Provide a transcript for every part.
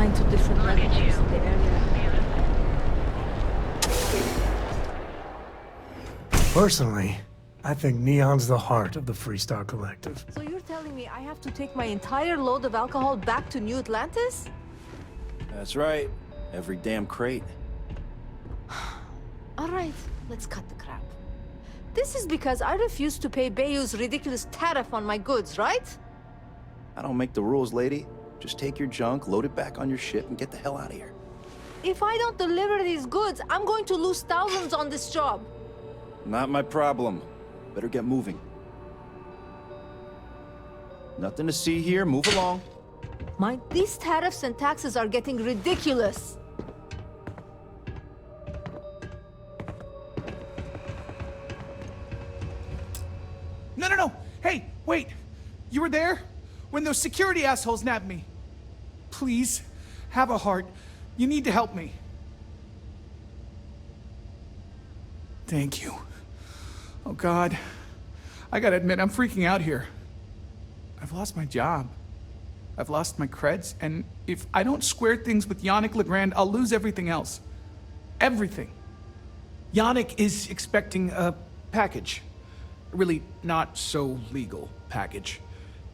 assigned to different levels in the area. Personally, I think Neon's the heart of the Freestar Collective. So you're telling me I have to take my entire load of alcohol back to New Atlantis? That's right. Every damn crate. All right, let's cut the crap. This is because I refused to pay Bayou's ridiculous tariff on my goods, right? I don't make the rules, lady. Just take your junk, load it back on your ship, and get the hell out of here. If I don't deliver these goods, I'm going to lose thousands on this job. Not my problem. Better get moving. Nothing to see here. Move along. These tariffs and taxes are getting ridiculous. No. Hey, wait. You were there? When those security assholes nabbed me. Please, have a heart. You need to help me. Thank you. Oh, God. I gotta admit, I'm freaking out here. I've lost my job. I've lost my creds, and if I don't square things with Yannick Legrand, I'll lose everything else. Everything. Yannick is expecting a package. A really not so legal package.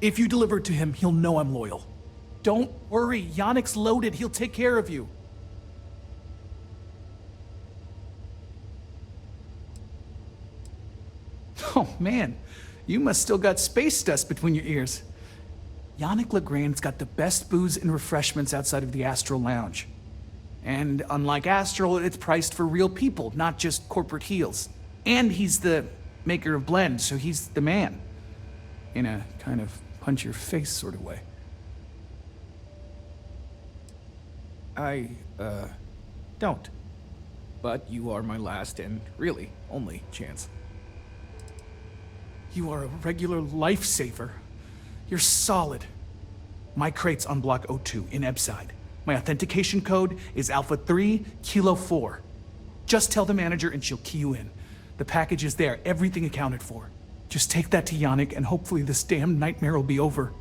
If you deliver it to him, he'll know I'm loyal. Don't worry, Yannick's loaded. He'll take care of you. Oh, man. You must still got space dust between your ears. Yannick Legrand's got the best booze and refreshments outside of the Astral Lounge. And unlike Astral, it's priced for real people, not just corporate heels. And he's the maker of blends, so he's the man. In a kind of punch-your-face sort of way. I, don't. But you are my last and really only chance. You are a regular lifesaver. You're solid. My crate's on Block O2 in Ebside. My authentication code is Alpha 3 Kilo 4. Just tell the manager and she'll key you in. The package is there, everything accounted for. Just take that to Yannick and hopefully this damn nightmare will be over.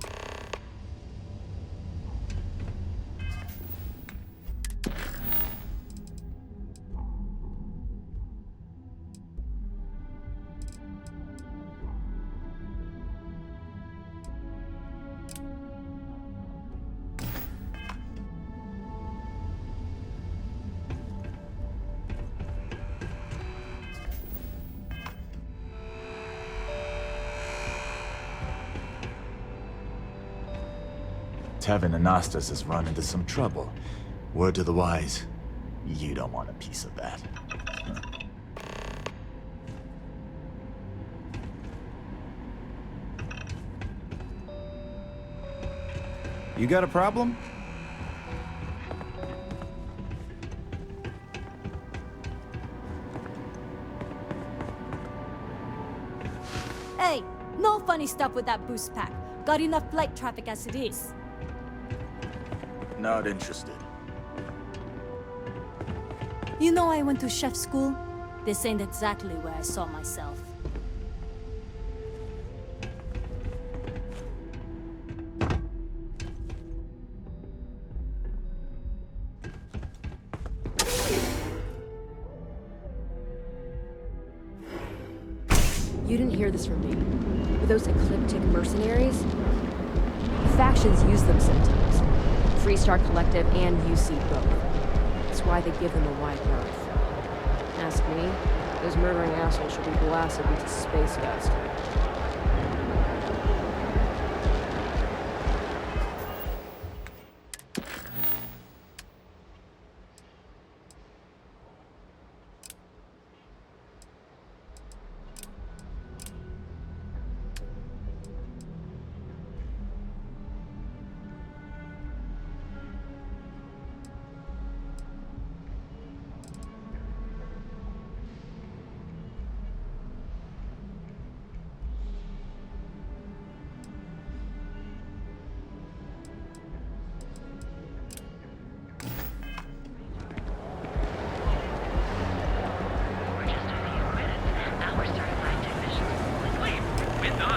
Tevin Anastas has run into some trouble. Word to the wise, you don't want a piece of that. You got a problem? Hey, no funny stuff with that boost pack. Got enough flight traffic as it is. Not interested. You know I went to chef school? This ain't exactly where I saw myself. You didn't hear this from me. But those ecliptic mercenaries? Factions use them sometimes. Freestar Collective and UC both. That's why they give them a wide berth. Ask me, those murdering assholes should be blasted into space dust.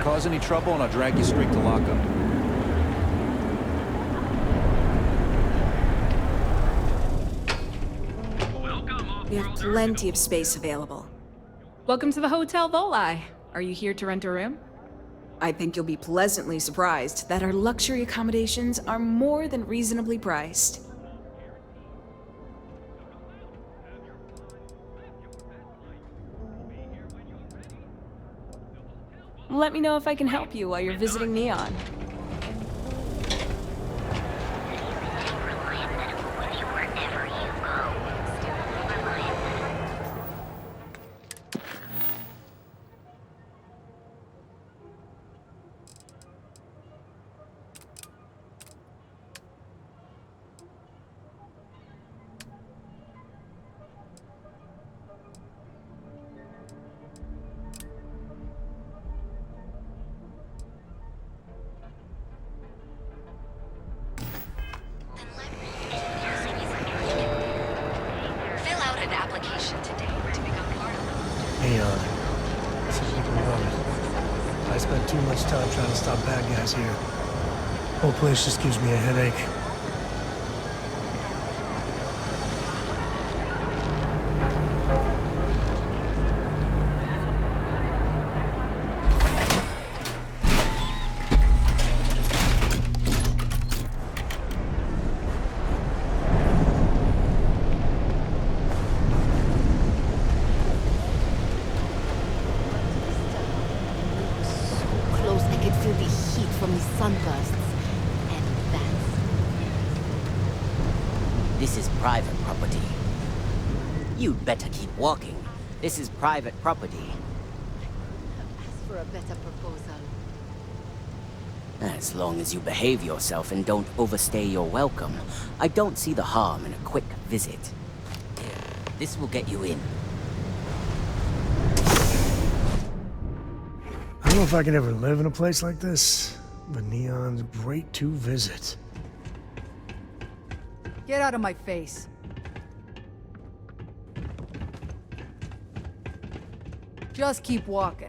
Cause any trouble and I'll drag you straight to lockup. We have plenty of space available. Welcome to the Hotel Volai. Are you here to rent a room? I think you'll be pleasantly surprised that our luxury accommodations are more than reasonably priced. Let me know if I can help you while you're visiting Neon. Fill out an application today to become part of Neon. It's a big moment. I spent too much time trying to stop bad guys here. Whole place just gives me a headache. Close, I could feel the heat from the sunbursts. And that's... This is private property. You'd better keep walking. This is private property. Ask for a better proposal. As long as you behave yourself and don't overstay your welcome, I don't see the harm in a quick visit. Here, this will get you in. I don't know if I could ever live in a place like this, but Neon's great to visit. Get out of my face. Just keep walking.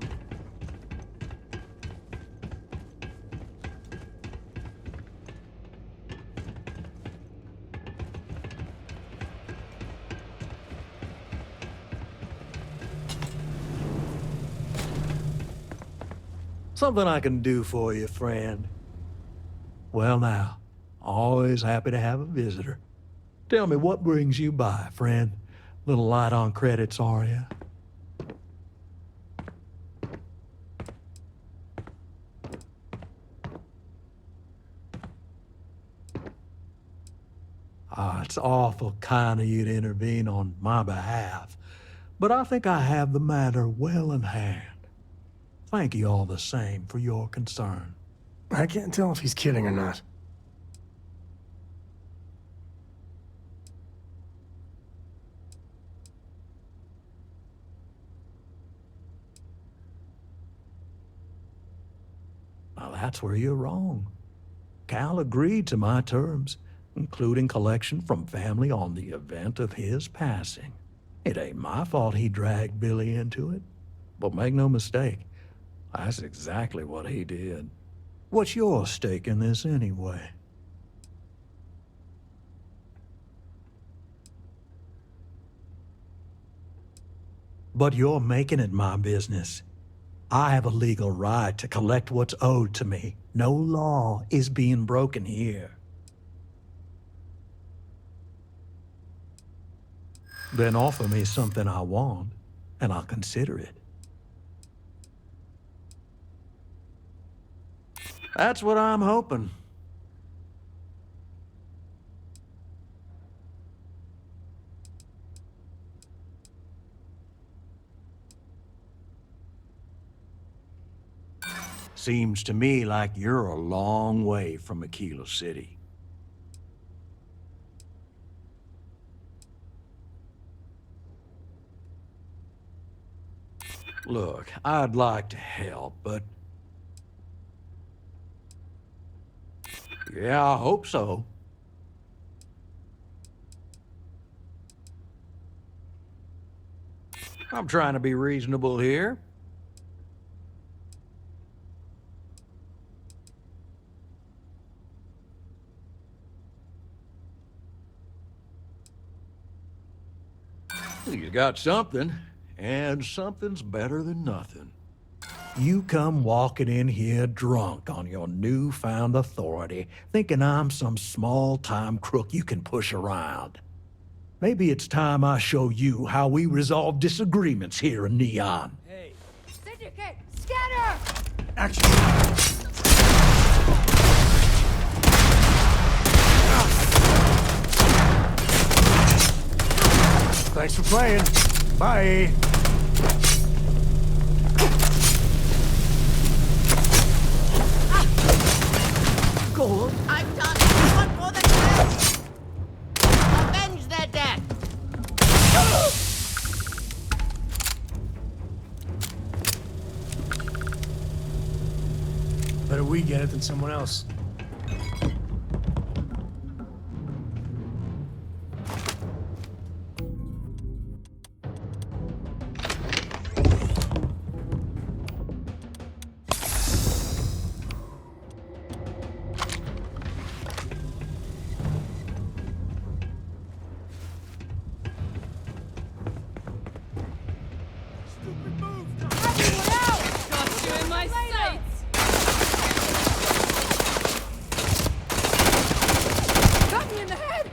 Something I can do for you, friend. Well now, always happy to have a visitor. Tell me, what brings you by, friend? Little light on credits, are you? It's awful kind of you to intervene on my behalf, but I think I have the matter well in hand. Thank you all the same for your concern. I can't tell if he's kidding or not. Now that's where you're wrong. Cal agreed to my terms, including collection from family on the event of his passing. It ain't my fault he dragged Billy into it, but make no mistake, that's exactly what he did. What's your stake in this anyway? But you're making it my business. I have a legal right to collect what's owed to me. No law is being broken here. Then offer me something I want, and I'll consider it. That's what I'm hoping. Seems to me like you're a long way from Aquila City. Look, I'd like to help, but... yeah, I hope so. I'm trying to be reasonable here. got something, and something's better than nothing. You come walking in here drunk on your newfound authority, thinking I'm some small-time crook you can push around. Maybe it's time I show you how we resolve disagreements here in Neon. Hey. Syndicate, scatter! Action! Thanks for playing. Bye. Gold, I've done what for the kids! Avenge their death! Better we get it than someone else. Got you in my sights! Got me in the head!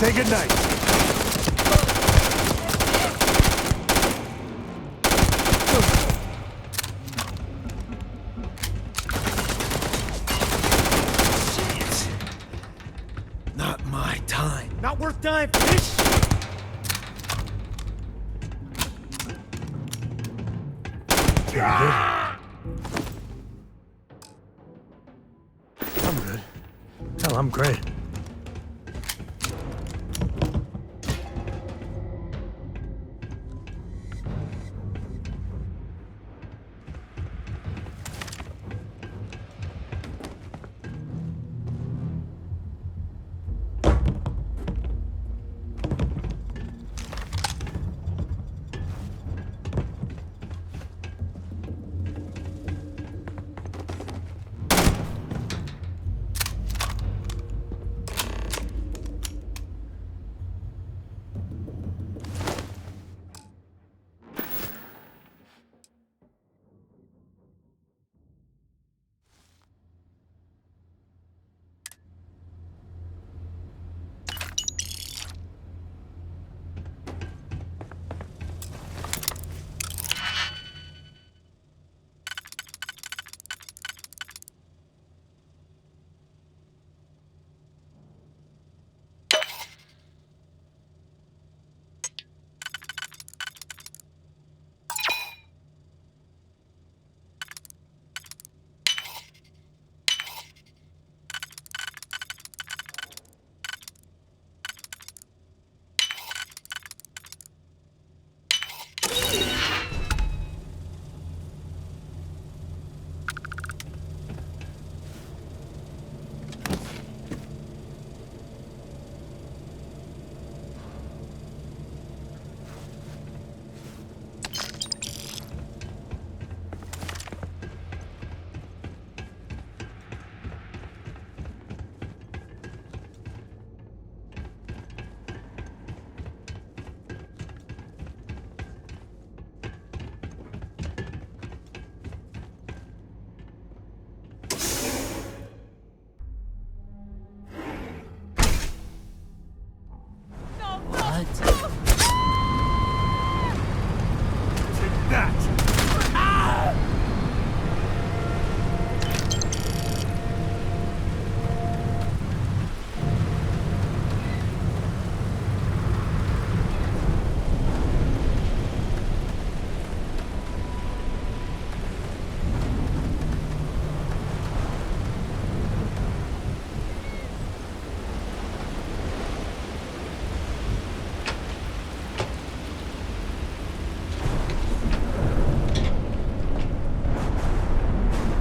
Say goodnight. Not my time. Not worth dying for this shit. I'm good. Hell, I'm great.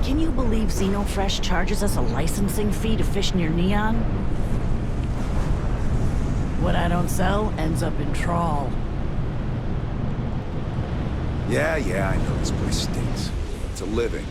Can you believe Xenofresh charges us a licensing fee to fish near Neon? What I don't sell ends up in trawl. Yeah, I know this place stinks. It's a living.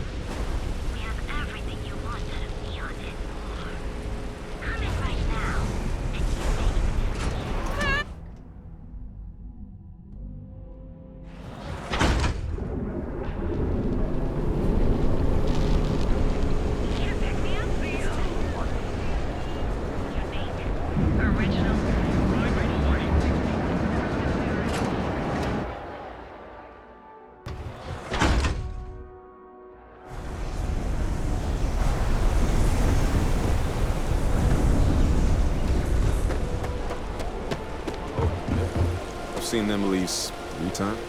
seen them at least 3 times.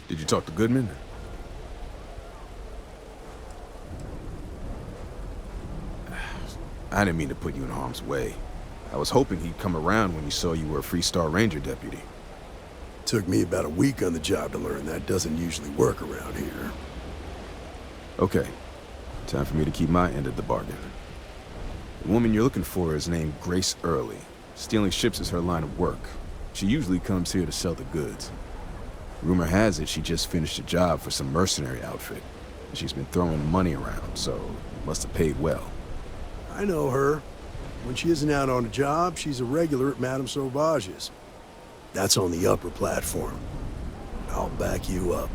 Did you talk to Goodman? I didn't mean to put you in harm's way. I was hoping he'd come around when he saw you were a Freestar Ranger deputy. Took me about a week on the job to learn that doesn't usually work around here. Okay, time for me to keep my end of the bargain. The woman you're looking for is named Grace Early. Stealing ships is her line of work. She usually comes here to sell the goods. Rumor has it she just finished a job for some mercenary outfit. She's been throwing money around, so must have paid well. I know her. When she isn't out on a job, she's a regular at Madame Sauvage's. That's on the upper platform. I'll back you up.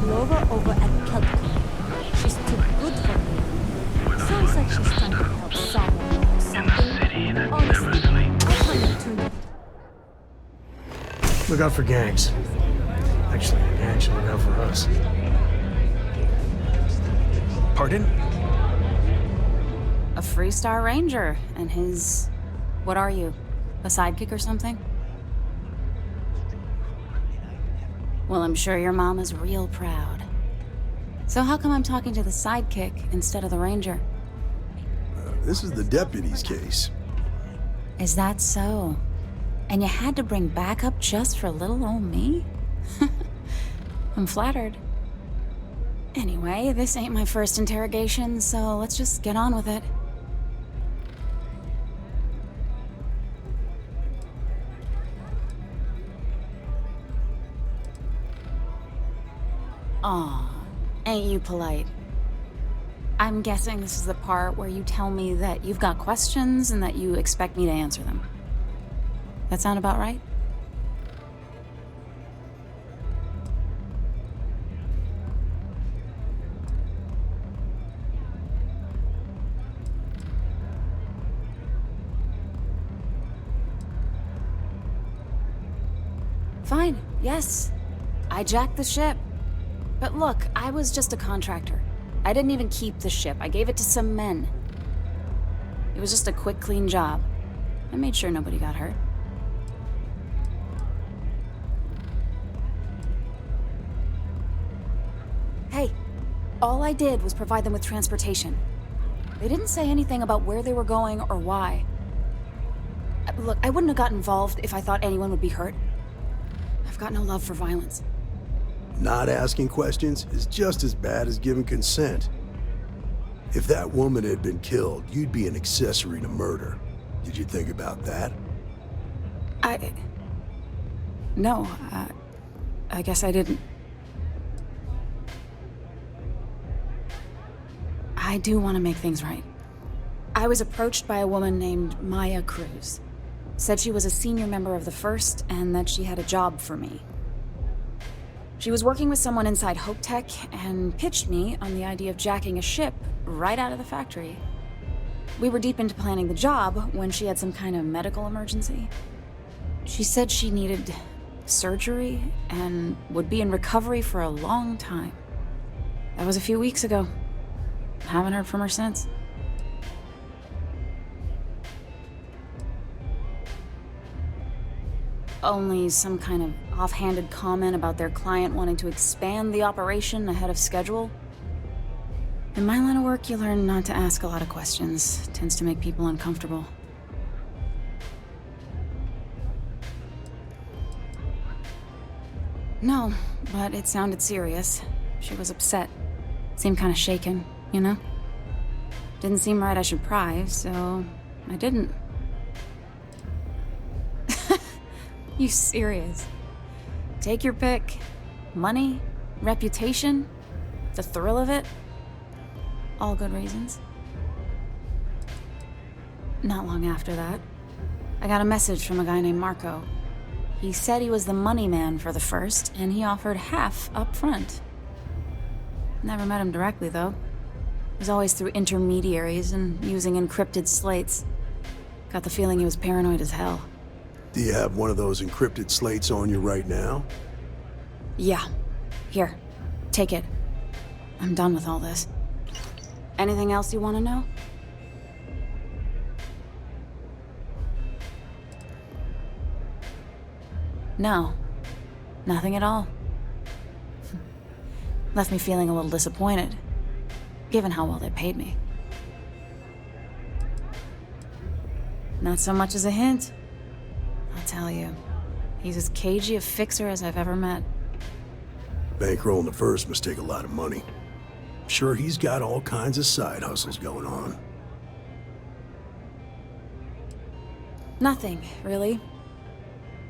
Laura over at Kelp. She's too good for me. Sounds like she's trying to help someone or something. Honestly, I find it too. Look out for gangs. Actually, the gang should look out for us. Pardon? A Freestar Ranger, and his... What are you? A sidekick or something? Well, I'm sure your mom is real proud. So how come I'm talking to the sidekick instead of the ranger? This is the deputy's case. Is that so? And you had to bring backup just for little old me? I'm flattered. Anyway, this ain't my first interrogation, so let's just get on with it. Aw, ain't you polite? I'm guessing this is the part where you tell me that you've got questions and that you expect me to answer them. That sound about right? Fine, yes. I jacked the ship. But look, I was just a contractor. I didn't even keep the ship. I gave it to some men. It was just a quick, clean job. I made sure nobody got hurt. Hey, all I did was provide them with transportation. They didn't say anything about where they were going or why. Look, I wouldn't have got involved if I thought anyone would be hurt. I've got no love for violence. Not asking questions is just as bad as giving consent. If that woman had been killed, you'd be an accessory to murder. Did you think about that? No, I guess I didn't. I do want to make things right. I was approached by a woman named Maya Cruz. Said she was a senior member of the First and that she had a job for me. She was working with someone inside Hope Tech and pitched me on the idea of jacking a ship right out of the factory. We were deep into planning the job when she had some kind of medical emergency. She said she needed surgery and would be in recovery for a long time. That was a few weeks ago. Haven't heard from her since. Only some kind of offhanded comment about their client wanting to expand the operation ahead of schedule. In my line of work, you learn not to ask a lot of questions. It tends to make people uncomfortable. No, but it sounded serious. She was upset. Seemed kind of shaken, you know? Didn't seem right I should pry, so I didn't. You serious? Take your pick. Money, reputation, the thrill of it. All good reasons. Not long after that, I got a message from a guy named Marco. He said he was the money man for the First, and he offered half up front. Never met him directly, though. It was always through intermediaries and using encrypted slates. Got the feeling he was paranoid as hell. Do you have one of those encrypted slates on you right now? Yeah. Here. Take it. I'm done with all this. Anything else you want to know? No. Nothing at all. Left me feeling a little disappointed, given how well they paid me. Not so much as a hint. I'll tell you, he's as cagey a fixer as I've ever met. Bankrolling the first must take a lot of money. Sure, he's got all kinds of side hustles going on. Nothing, really.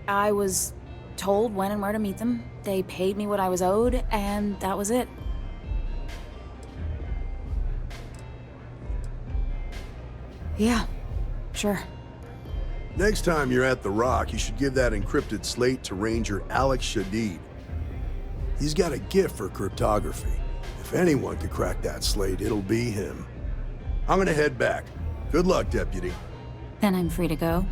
I was told when and where to meet them. They paid me what I was owed, and that was it. Yeah, sure. Next time you're at the Rock, you should give that encrypted slate to Ranger Alex Shadid. He's got a gift for cryptography. If anyone could crack that slate, it'll be him. I'm gonna head back. Good luck, Deputy. Then I'm free to go.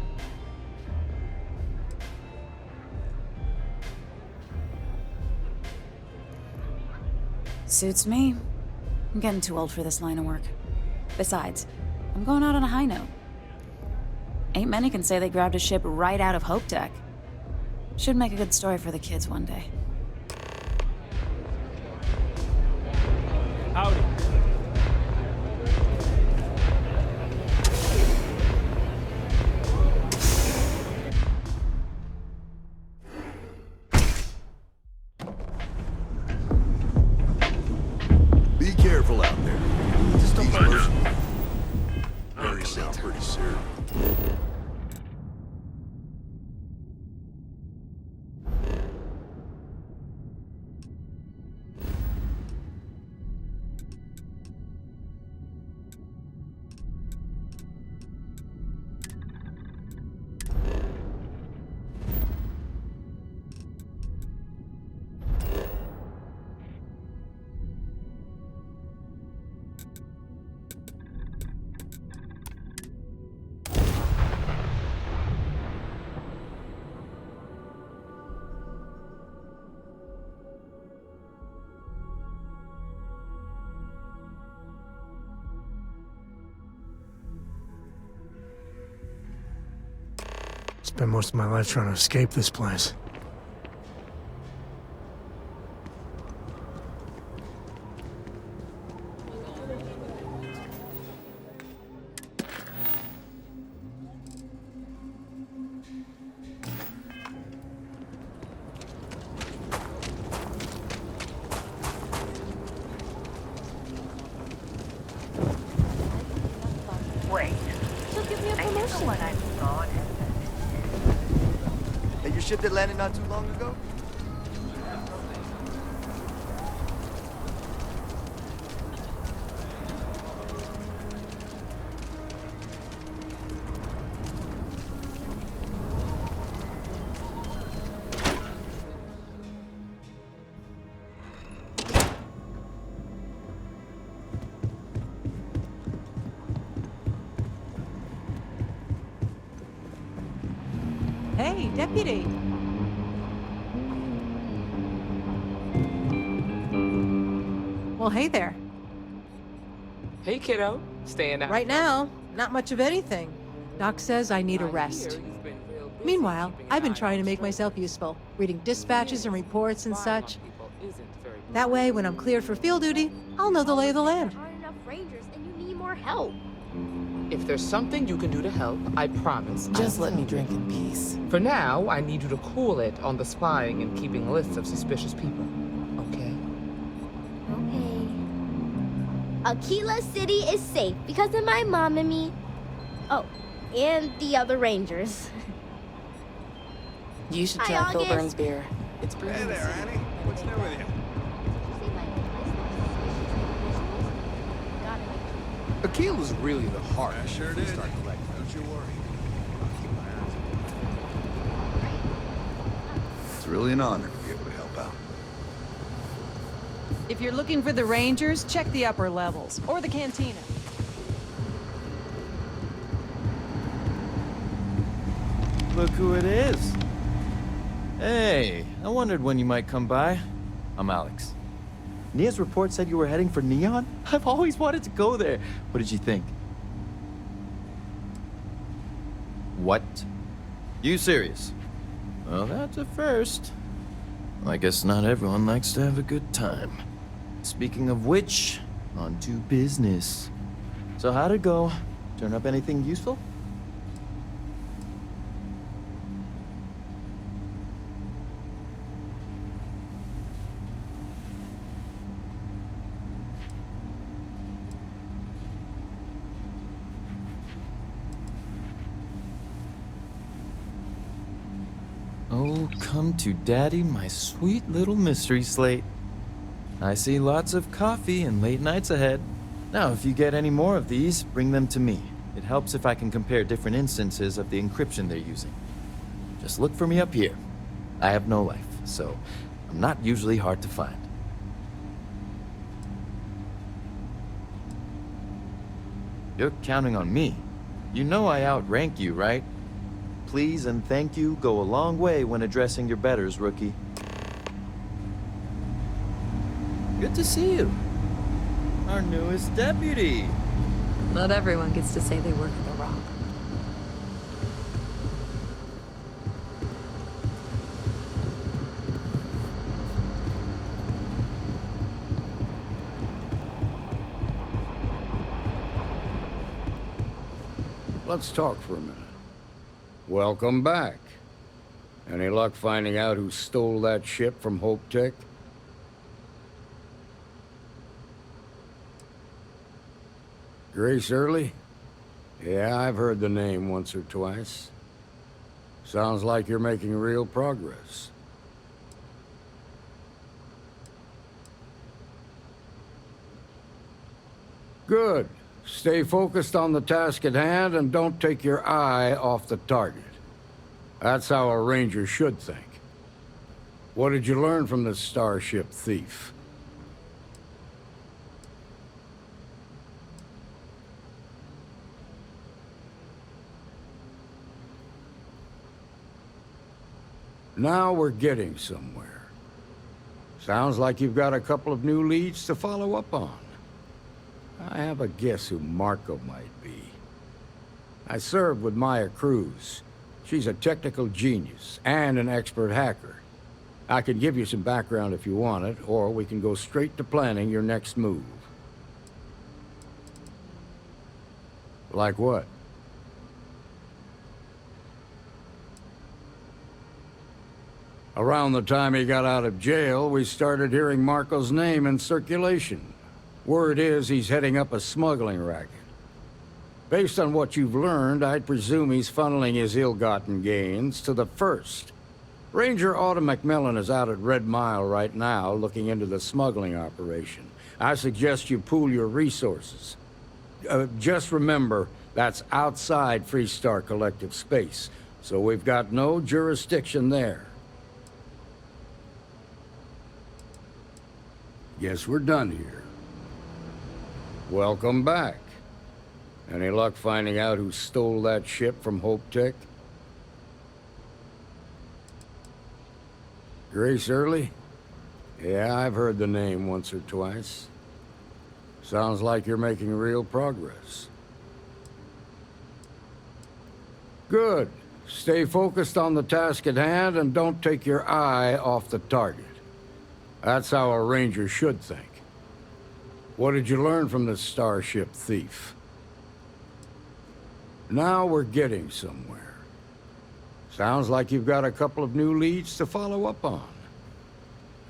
Suits me. I'm getting too old for this line of work. Besides, I'm going out on a high note. Ain't many can say they grabbed a ship right out of Hope Tech. Should make a good story for the kids one day. Howdy. Be careful out there. Just don't burst. You sound pretty serious. Spent most of my life trying to escape this place. Wait. She'll give me a I know promotion. what I thought. Hey, your ship that landed not too long ago? Hey, Deputy. Well, hey there. Hey, kiddo. Staying out. Right now, not much of anything. Doc says I need a rest. Meanwhile, I've been trying to make myself useful, reading dispatches and reports and such. That way, when I'm cleared for field duty, I'll know the lay of the land. There aren't enough rangers, and you need more help. If there's something you can do to help, I promise. Just let me drink in peace. For now, I need you to cool it on the spying and keeping lists of suspicious people. Okay? Okay. Aquila City is safe because of my mom and me. Oh, and the other rangers. You should Hi, try Phil August. Burns' beer. It's brewed Hey in the there, city. Annie. What's new with you? Aquila's really the heart. Yeah, sure did. Start collecting. Don't you worry. I'll keep my eyes open. It's really an honor to be able to help out. If you're looking for the Rangers, check the upper levels, or the cantina. Look who it is. Hey, I wondered when you might come by. I'm Alex. Nia's report said you were heading for Neon? I've always wanted to go there. What did you think? What? You serious? Well, that's a first. I guess not everyone likes to have a good time. Speaking of which, on to business. So how'd it go? Turn up anything useful? Oh, come to daddy, my sweet little mystery slate. I see lots of coffee and late nights ahead. Now, if you get any more of these, bring them to me. It helps if I can compare different instances of the encryption they're using. Just look for me up here. I have no life, so I'm not usually hard to find. You're counting on me. You know I outrank you, right? Please and thank you go a long way when addressing your betters, rookie. Good to see you. Our newest deputy. Not everyone gets to say they work at the Rock. Let's talk for a minute. Welcome back. Any luck finding out who stole that ship from Hope Tech? Grace Early? Yeah, I've heard the name once or twice. Sounds like you're making real progress. Good. Stay focused on the task at hand and don't take your eye off the target. That's how a ranger should think. What did you learn from this starship thief? Now we're getting somewhere. Sounds like you've got a couple of new leads to follow up on. I have a guess who Marco might be. I served with Maya Cruz. She's a technical genius and an expert hacker. I can give you some background if you want it, or we can go straight to planning your next move. Like what? Around the time he got out of jail, we started hearing Marco's name in circulation. Word is he's heading up a smuggling racket. Based on what you've learned, I'd presume he's funneling his ill-gotten gains to the First. Ranger Autumn McMillan is out at Red Mile right now looking into the smuggling operation. I suggest you pool your resources. Just remember, that's outside Freestar Collective space, so we've got no jurisdiction there. Guess we're done here. Welcome back. Any luck finding out who stole that ship from Hope Tech? Grace Early? Yeah, I've heard the name once or twice. Sounds like you're making real progress. Good. Stay focused on the task at hand and don't take your eye off the target. That's how a ranger should think. What did you learn from this starship thief? Now we're getting somewhere. Sounds like you've got a couple of new leads to follow up on.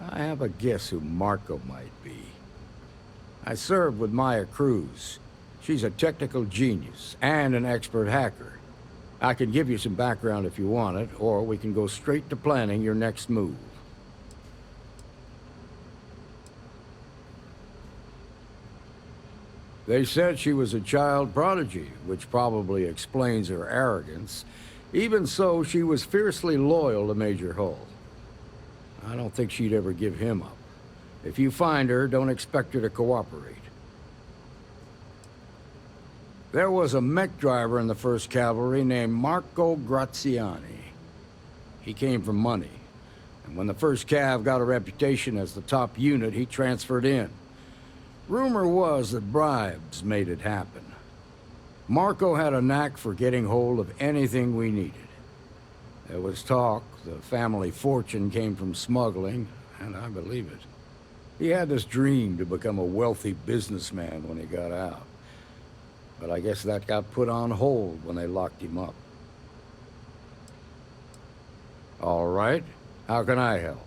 I have a guess who Marco might be. I served with Maya Cruz. She's a technical genius and an expert hacker. I can give you some background if you want it, or we can go straight to planning your next move. They said she was a child prodigy, which probably explains her arrogance. Even so, she was fiercely loyal to Major Hull. I don't think she'd ever give him up. If you find her, don't expect her to cooperate. There was a mech driver in the 1st Cavalry named Marco Graziani. He came from money. And when the first Cav got a reputation as the top unit, he transferred in. Rumor was that bribes made it happen. Marco had a knack for getting hold of anything we needed. There was talk the family fortune came from smuggling, and I believe it. He had this dream to become a wealthy businessman when he got out. But I guess that got put on hold when they locked him up. All right, how can I help?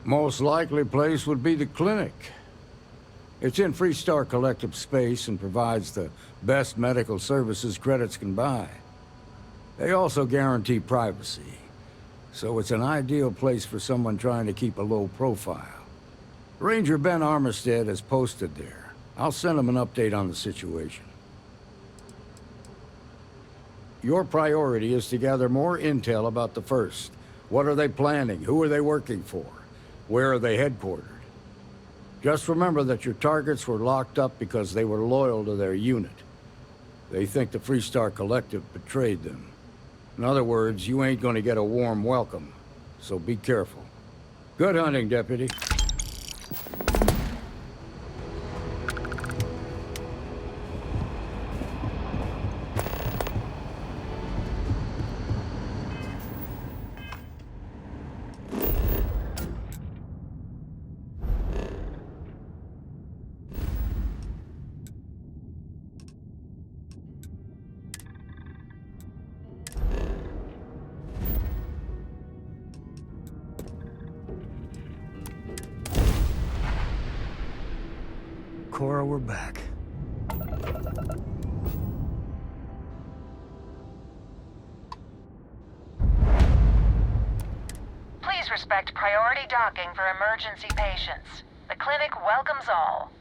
Most likely place would be the clinic. It's in Freestar Collective space and provides the best medical services credits can buy. They also guarantee privacy, so it's an ideal place for someone trying to keep a low profile. Ranger Ben Armistead is posted there. I'll send him an update on the situation. Your priority is to gather more intel about the First. What are they planning? Who are they working for? Where are they headquartered? Just remember that your targets were locked up because they were loyal to their unit. They think the Freestar Collective betrayed them. In other words, you ain't gonna get a warm welcome, so be careful. Good hunting, Deputy. Cora, we're back. Please respect priority docking for emergency patients. The clinic welcomes all.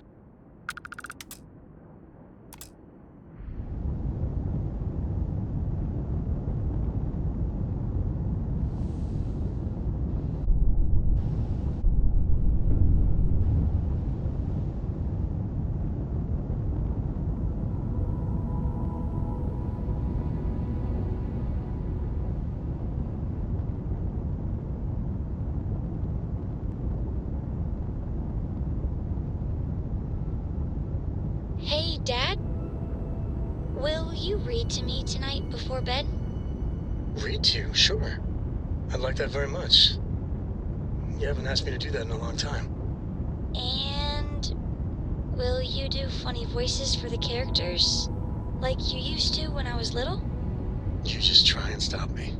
Hey, Dad? Will you read to me tonight before bed? Read to you? Sure. I'd like that very much. You haven't asked me to do that in a long time. And will you do funny voices for the characters? Like you used to when I was little? You just try and stop me.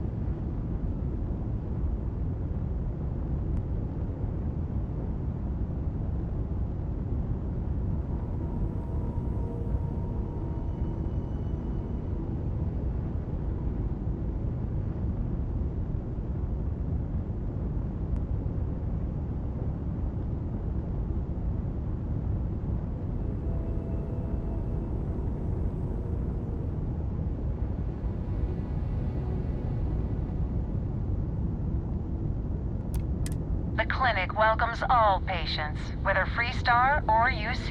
The clinic welcomes all patients, whether Freestar or UC.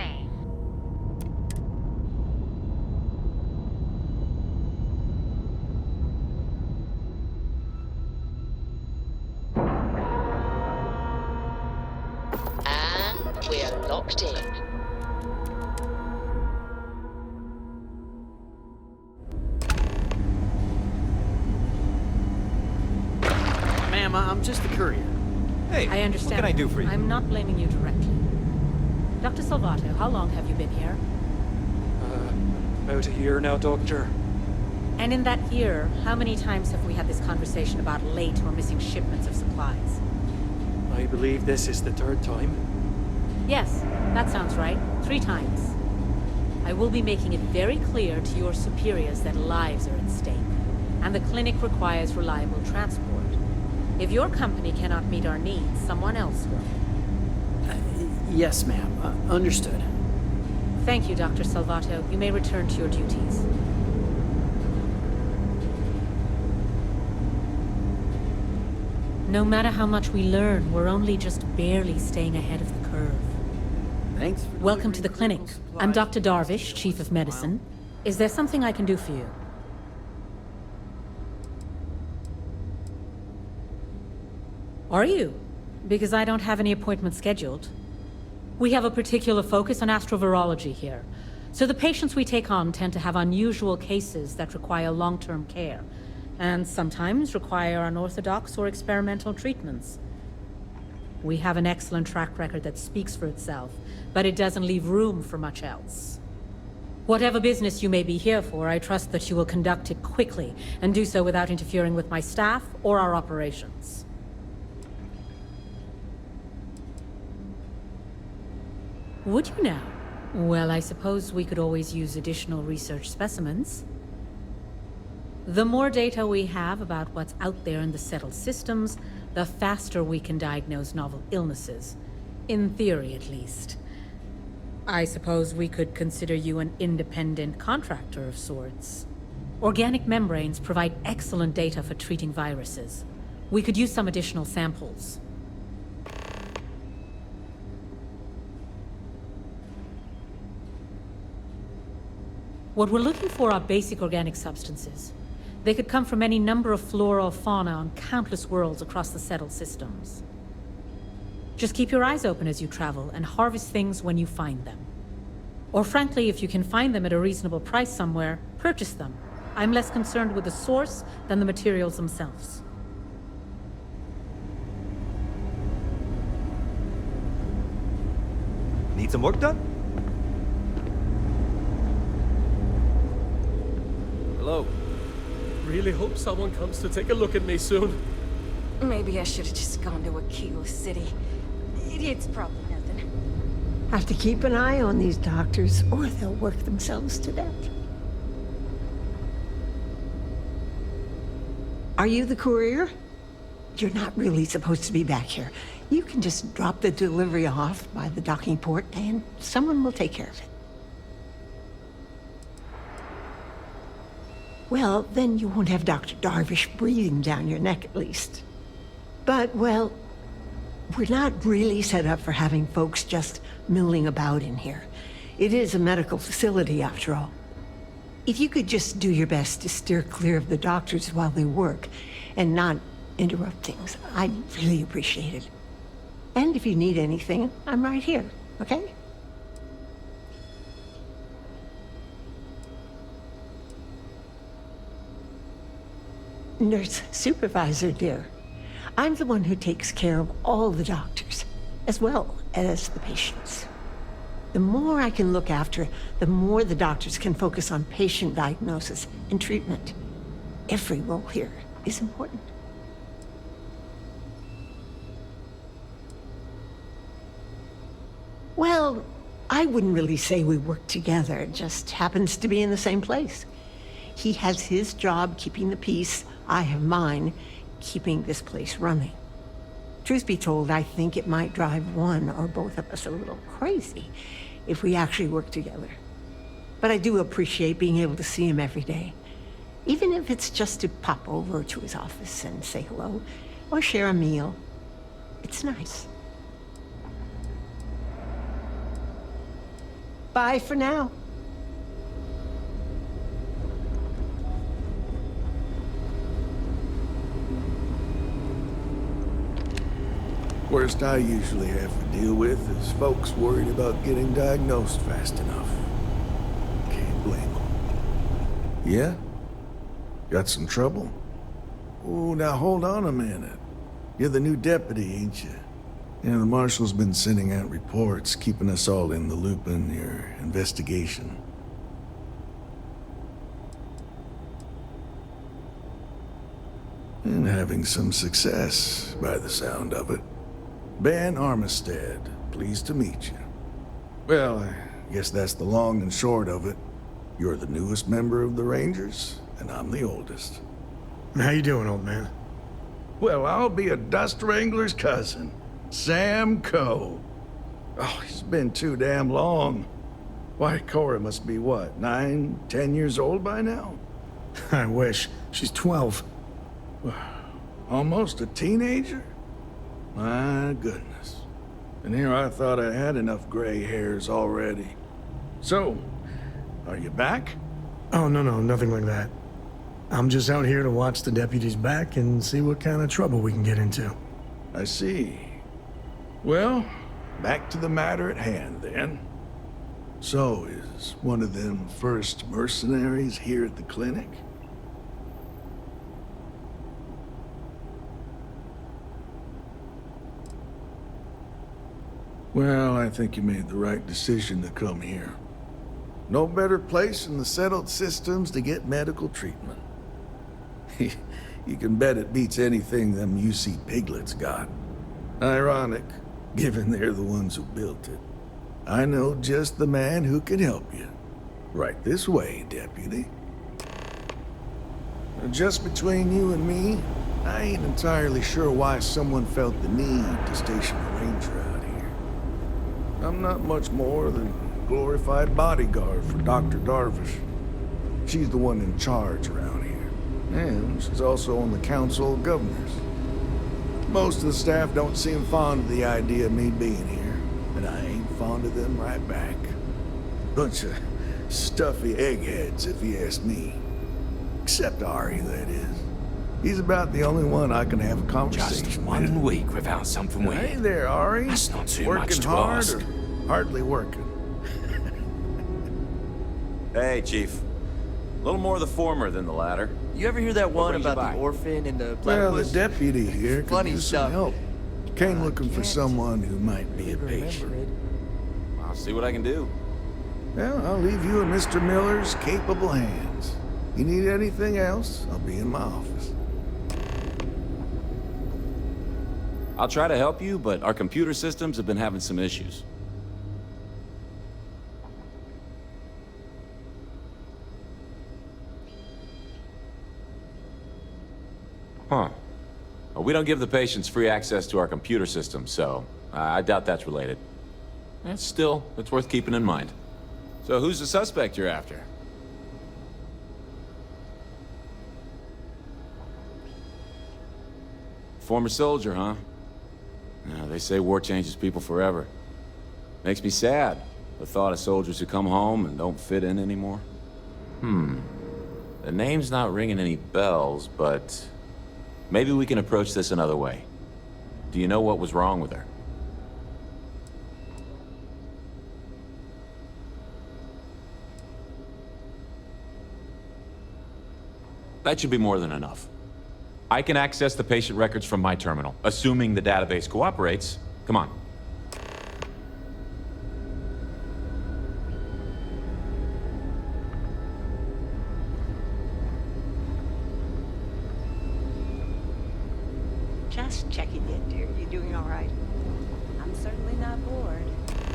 And we're locked in. Ma'am, I'm just the courier. Hey, I understand. what can I do for you? I'm not blaming you directly. Dr. Salvato, how long have you been here? About a year now, Doctor. And in that year, how many times have we had this conversation about late or missing shipments of supplies? I believe this is the third time. Yes, that sounds right. 3 times. I will be making it very clear to your superiors that lives are at stake, and the clinic requires reliable transport. If your company cannot meet our needs, someone else will. Yes, ma'am. Understood. Thank you, Dr. Salvato. You may return to your duties. No matter how much we learn, we're only just barely staying ahead of the curve. Thanks. Welcome to the clinic. I'm Dr. Darvish, Chief of Medicine. Is there something I can do for you? Are you? Because I don't have any appointments scheduled. We have a particular focus on astrovirology here. So the patients we take on tend to have unusual cases that require long-term care, and sometimes require unorthodox or experimental treatments. We have an excellent track record that speaks for itself, but it doesn't leave room for much else. Whatever business you may be here for, I trust that you will conduct it quickly, and do so without interfering with my staff or our operations. Would you now? Well, I suppose we could always use additional research specimens. The more data we have about what's out there in the settled systems, the faster we can diagnose novel illnesses. In theory, at least. I suppose we could consider you an independent contractor of sorts. Organic membranes provide excellent data for treating viruses. We could use some additional samples. What we're looking for are basic organic substances. They could come from any number of flora or fauna on countless worlds across the settled systems. Just keep your eyes open as you travel and harvest things when you find them. Or frankly, if you can find them at a reasonable price somewhere, purchase them. I'm less concerned with the source than the materials themselves. Need some work done? Hello. Really hope someone comes to take a look at me soon. Maybe I should have just gone to a keyless city. It's probably nothing. Have to keep an eye on these doctors, or they'll work themselves to death. Are you the courier? You're not really supposed to be back here. You can just drop the delivery off by the docking port, and someone will take care of it. Well, then you won't have Dr. Darvish breathing down your neck, at least. But, well, we're not really set up for having folks just milling about in here. It is a medical facility, after all. If you could just do your best to steer clear of the doctors while they work, and not interrupt things, I'd really appreciate it. And if you need anything, I'm right here, okay? Nurse supervisor, dear. I'm the one who takes care of all the doctors, as well as the patients. The more I can look after, the more the doctors can focus on patient diagnosis and treatment. Every role here is important. Well, I wouldn't really say we work together. It just happens to be in the same place. He has his job keeping the peace. I have mine keeping this place running. Truth be told, I think it might drive one or both of us a little crazy if we actually work together. But I do appreciate being able to see him every day, even if it's just to pop over to his office and say hello or share a meal. It's nice. Bye for now. Worst I usually have to deal with is folks worried about getting diagnosed fast enough. Can't blame them. Yeah? Got some trouble? Oh, now hold on a minute. You're the new deputy, ain't you? Yeah, the marshal's been sending out reports, keeping us all in the loop in your investigation. And having some success, by the sound of it. Ben Armistead, pleased to meet you. Well, I guess that's the long and short of it. You're the newest member of the Rangers, and I'm the oldest. How you doing, old man? Well, I'll be a dust wrangler's cousin, Sam Coe. Oh, it's been too damn long. Why, Cora must be what, 9, 10 years old by now? I wish. She's 12. Almost a teenager? My goodness. And here I thought I had enough gray hairs already. So, are you back? Oh, no, nothing like that. I'm just out here to watch the deputy's back and see what kind of trouble we can get into. I see. Well, back to the matter at hand, then. So, is one of them first mercenaries here at the clinic? Well, I think you made the right decision to come here. No better place in the settled systems to get medical treatment. You can bet it beats anything them UC piglets got. Ironic, given they're the ones who built it. I know just the man who can help you. Right this way, Deputy. Just between you and me, I ain't entirely sure why someone felt the need to station a ranger out here. I'm not much more than a glorified bodyguard for Dr. Darvish. She's the one in charge around here. And she's also on the Council of Governors. Most of the staff don't seem fond of the idea of me being here, and I ain't fond of them right back. Bunch of stuffy eggheads, if you ask me. Except Ari, that is. He's about the only one I can have a conversation Just with. 1 week without something weird. Hey there, Ari. That's not too working much to hard ask. or hardly working? Hey, Chief. A little more the former than the latter. You ever hear that one brings you about by? the orphan and the Well, the platypus? deputy here could Funny use stuff. some help. Came looking for someone who might be a patient. I'll see what I can do. Well, I'll leave you in Mr. Miller's capable hands. You need anything else, I'll be in my office. I'll try to help you, but our computer systems have been having some issues. Huh. Well, we don't give the patients free access to our computer system, so I doubt that's related. Still, it's worth keeping in mind. So who's the suspect you're after? Former soldier, huh? Yeah, they say war changes people forever. Makes me sad, the thought of soldiers who come home and don't fit in anymore. The name's not ringing any bells, but maybe we can approach this another way. Do you know what was wrong with her? That should be more than enough. I can access the patient records from my terminal, assuming the database cooperates. Come on. Just checking in, dear. You doing all right? I'm certainly not bored.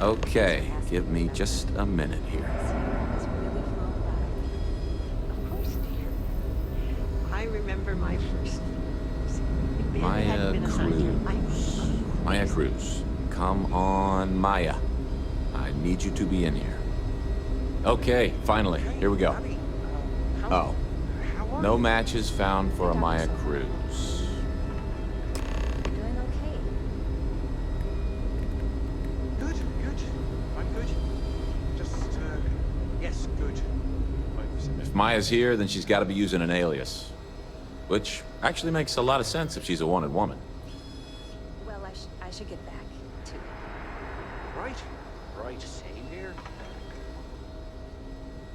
Okay, give me just a minute here. Of course, dear. I remember my first. If Ben hadn't been assigned to it, Maya Cruz. Come on, Maya. I need you to be in here. Okay, finally. Here we go. Oh. No matches found for a Maya Cruz. Doing okay. Good. I'm good. Just, yes, good. If Maya's here, then she's got to be using an alias. Which actually makes a lot of sense if she's a wanted woman. Well, I should get back to it. Right. Same here.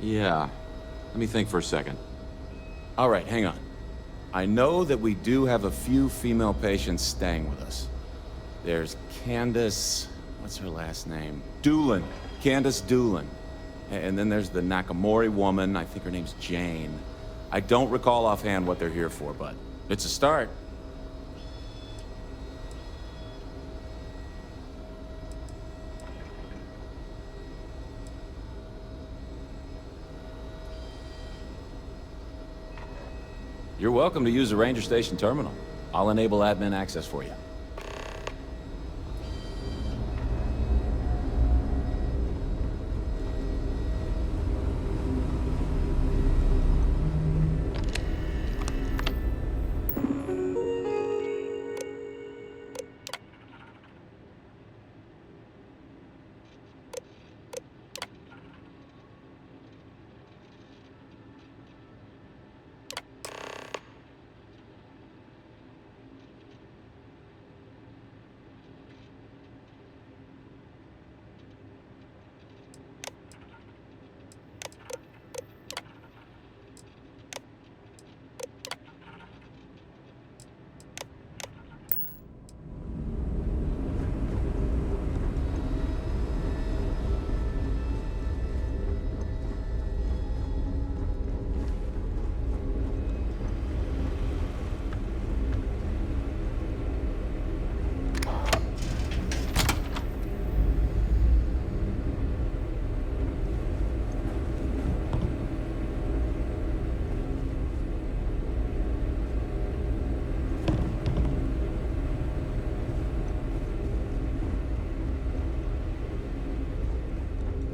Yeah. Let me think for a second. All right, hang on. I know that we do have a few female patients staying with us. There's Candace... what's her last name? Doolin. Candace Doolin. And then there's the Nakamori woman. I think her name's Jane. I don't recall offhand what they're here for, but it's a start. You're welcome to use the Ranger Station terminal. I'll enable admin access for you.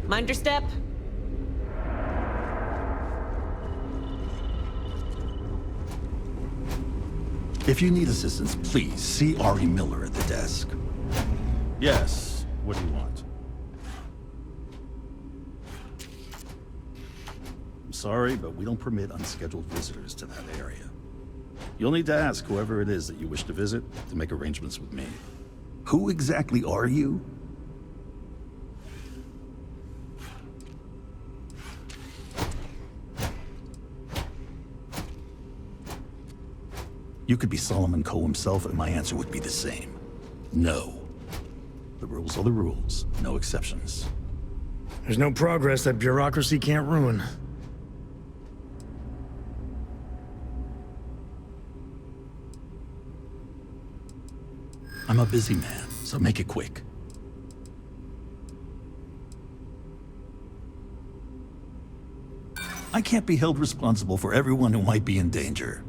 Mind your step. If you need assistance, please see Ari Miller at the desk. Yes. What do you want? I'm sorry, but we don't permit unscheduled visitors to that area. You'll need to ask whoever it is that you wish to visit to make arrangements with me. Who exactly are you? You could be Solomon Coe himself, and my answer would be the same. No. The rules are the rules, no exceptions. There's no progress that bureaucracy can't ruin. I'm a busy man, so make it quick. I can't be held responsible for everyone who might be in danger.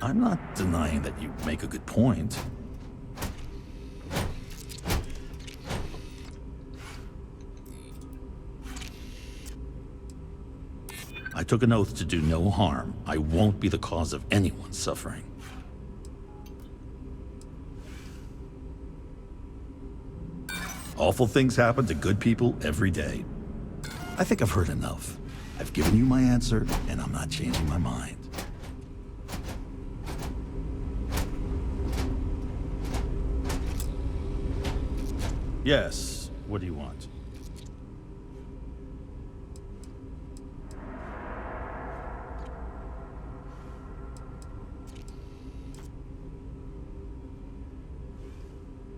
I'm not denying that you make a good point. I took an oath to do no harm. I won't be the cause of anyone's suffering. Awful things happen to good people every day. I think I've heard enough. I've given you my answer, and I'm not changing my mind. Yes. What do you want?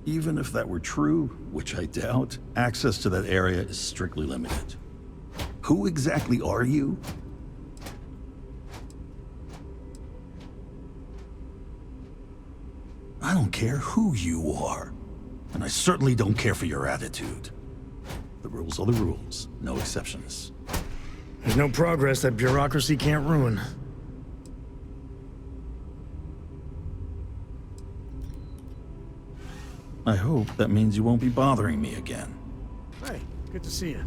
Even if that were true, which I doubt, access to that area is strictly limited. Who exactly are you? I don't care who you are. And I certainly don't care for your attitude. The rules are the rules, no exceptions. There's no progress that bureaucracy can't ruin. I hope that means you won't be bothering me again. Hey, good to see you.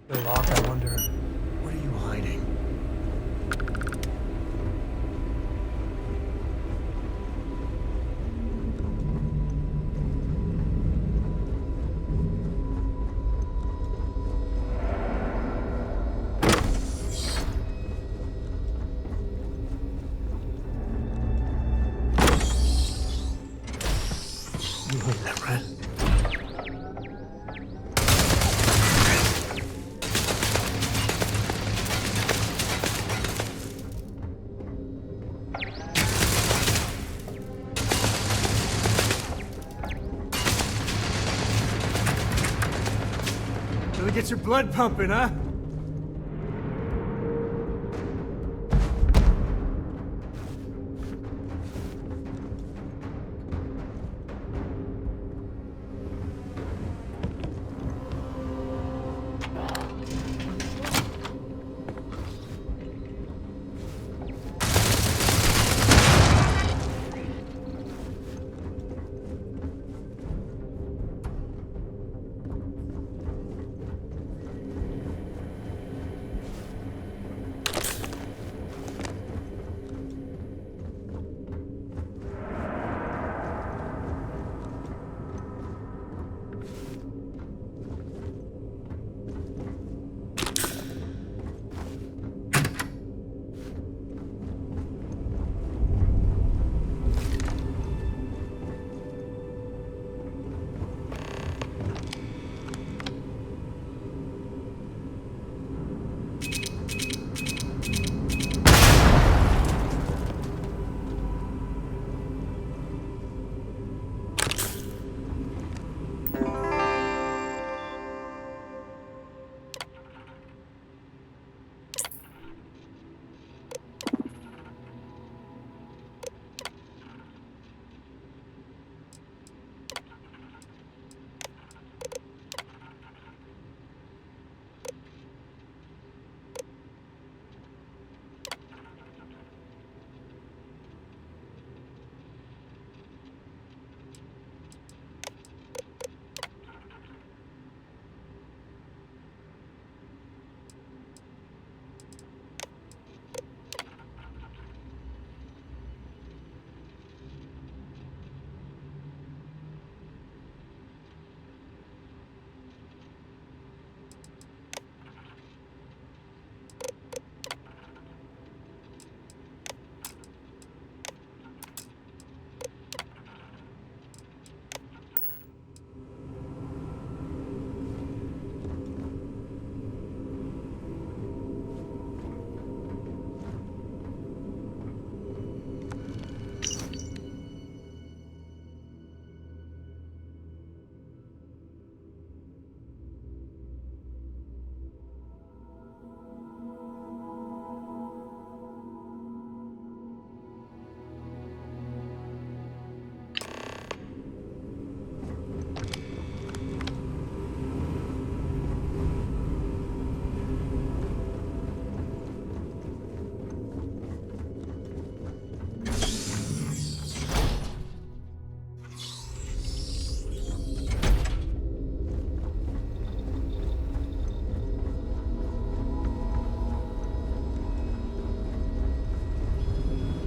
The lock, I wonder, what are you hiding? You heard that, right? Really gets your blood pumping, huh?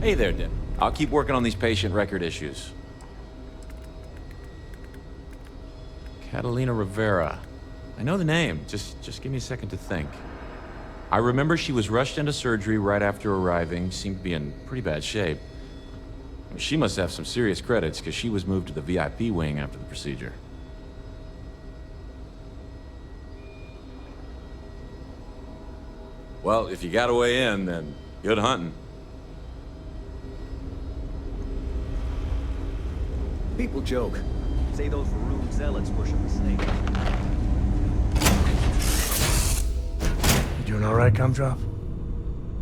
Hey there, Dip. I'll keep working on these patient record issues. Catalina Rivera. I know the name. Just give me a second to think. I remember she was rushed into surgery right after arriving. Seemed to be in pretty bad shape. She must have some serious credits, because she was moved to the VIP wing after the procedure. Well, if you got a way in, then good hunting. People joke. Say those rude zealots worship a snake. You doing all right, Gumdrop?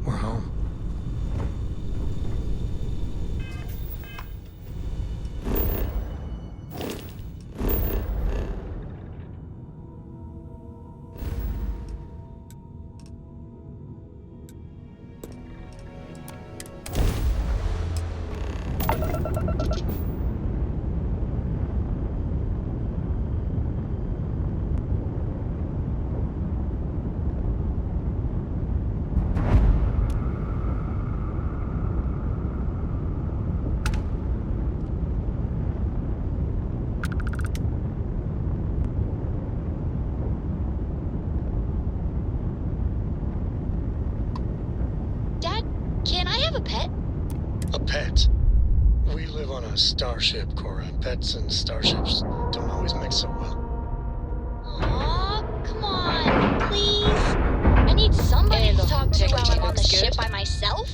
We're home. Dad, can I have a pet? A pet? We live on a starship, Cora. Pets and starships don't always mix so well. Aw, come on, please. I need somebody to talk to while I'm on the ship by myself.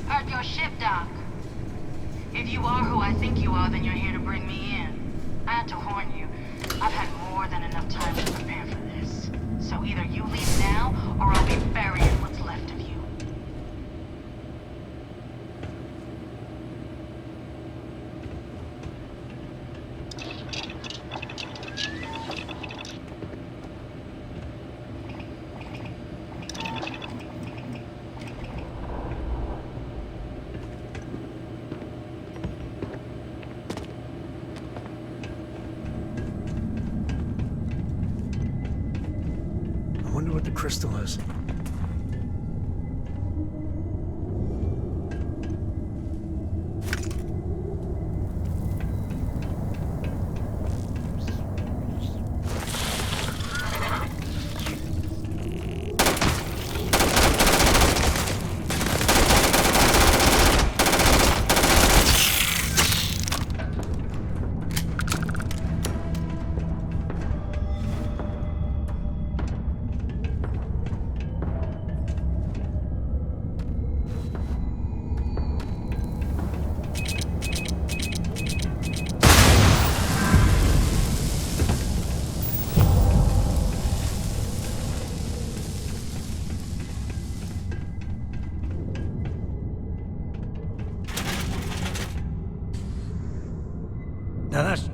Heard your ship, Doc. If you are who I think you are, then you're here to bring me in. I had to warn you. I've had more than enough time to prepare for this. So either you leave now, or I'll be burying what's left of you. I wonder what the crystal is. Now that's...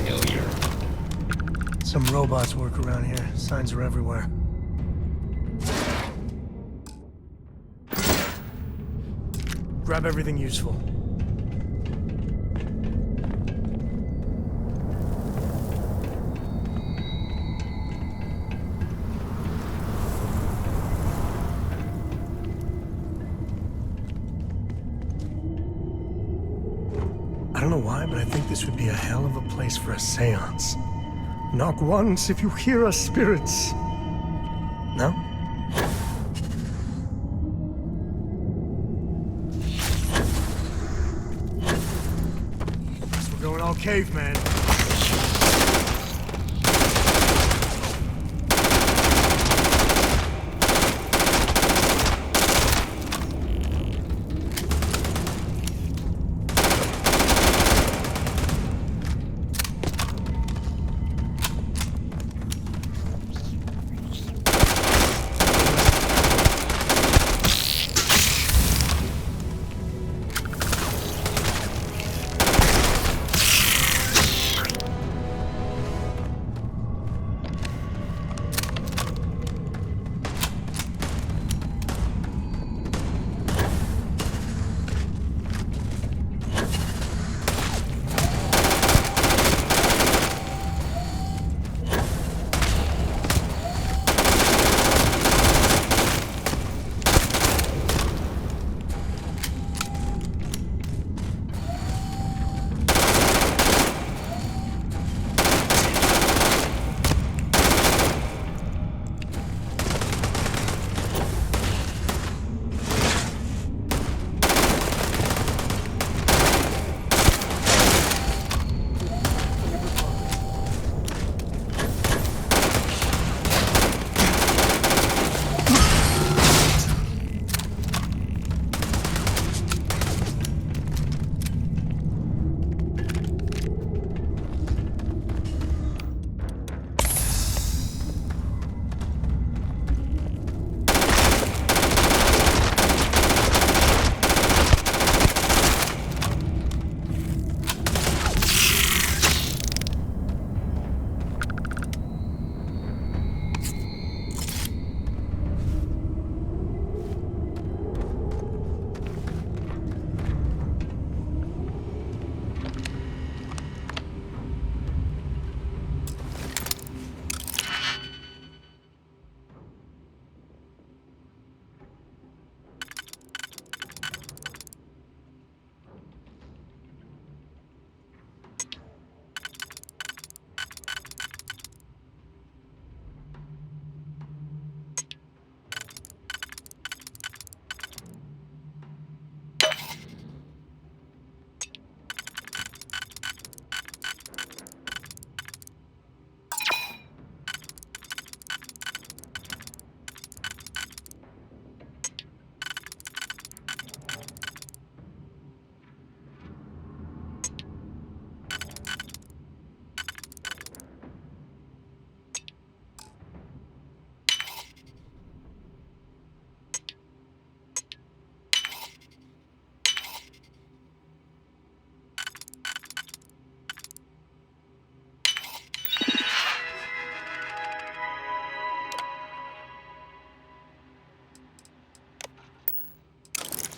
Failure. Some robots work around here. Signs are everywhere. Grab everything useful. I don't know why, but I think this would be a hell of a place for a seance. Knock once if you hear us, spirits. No? Guess we're going all caveman.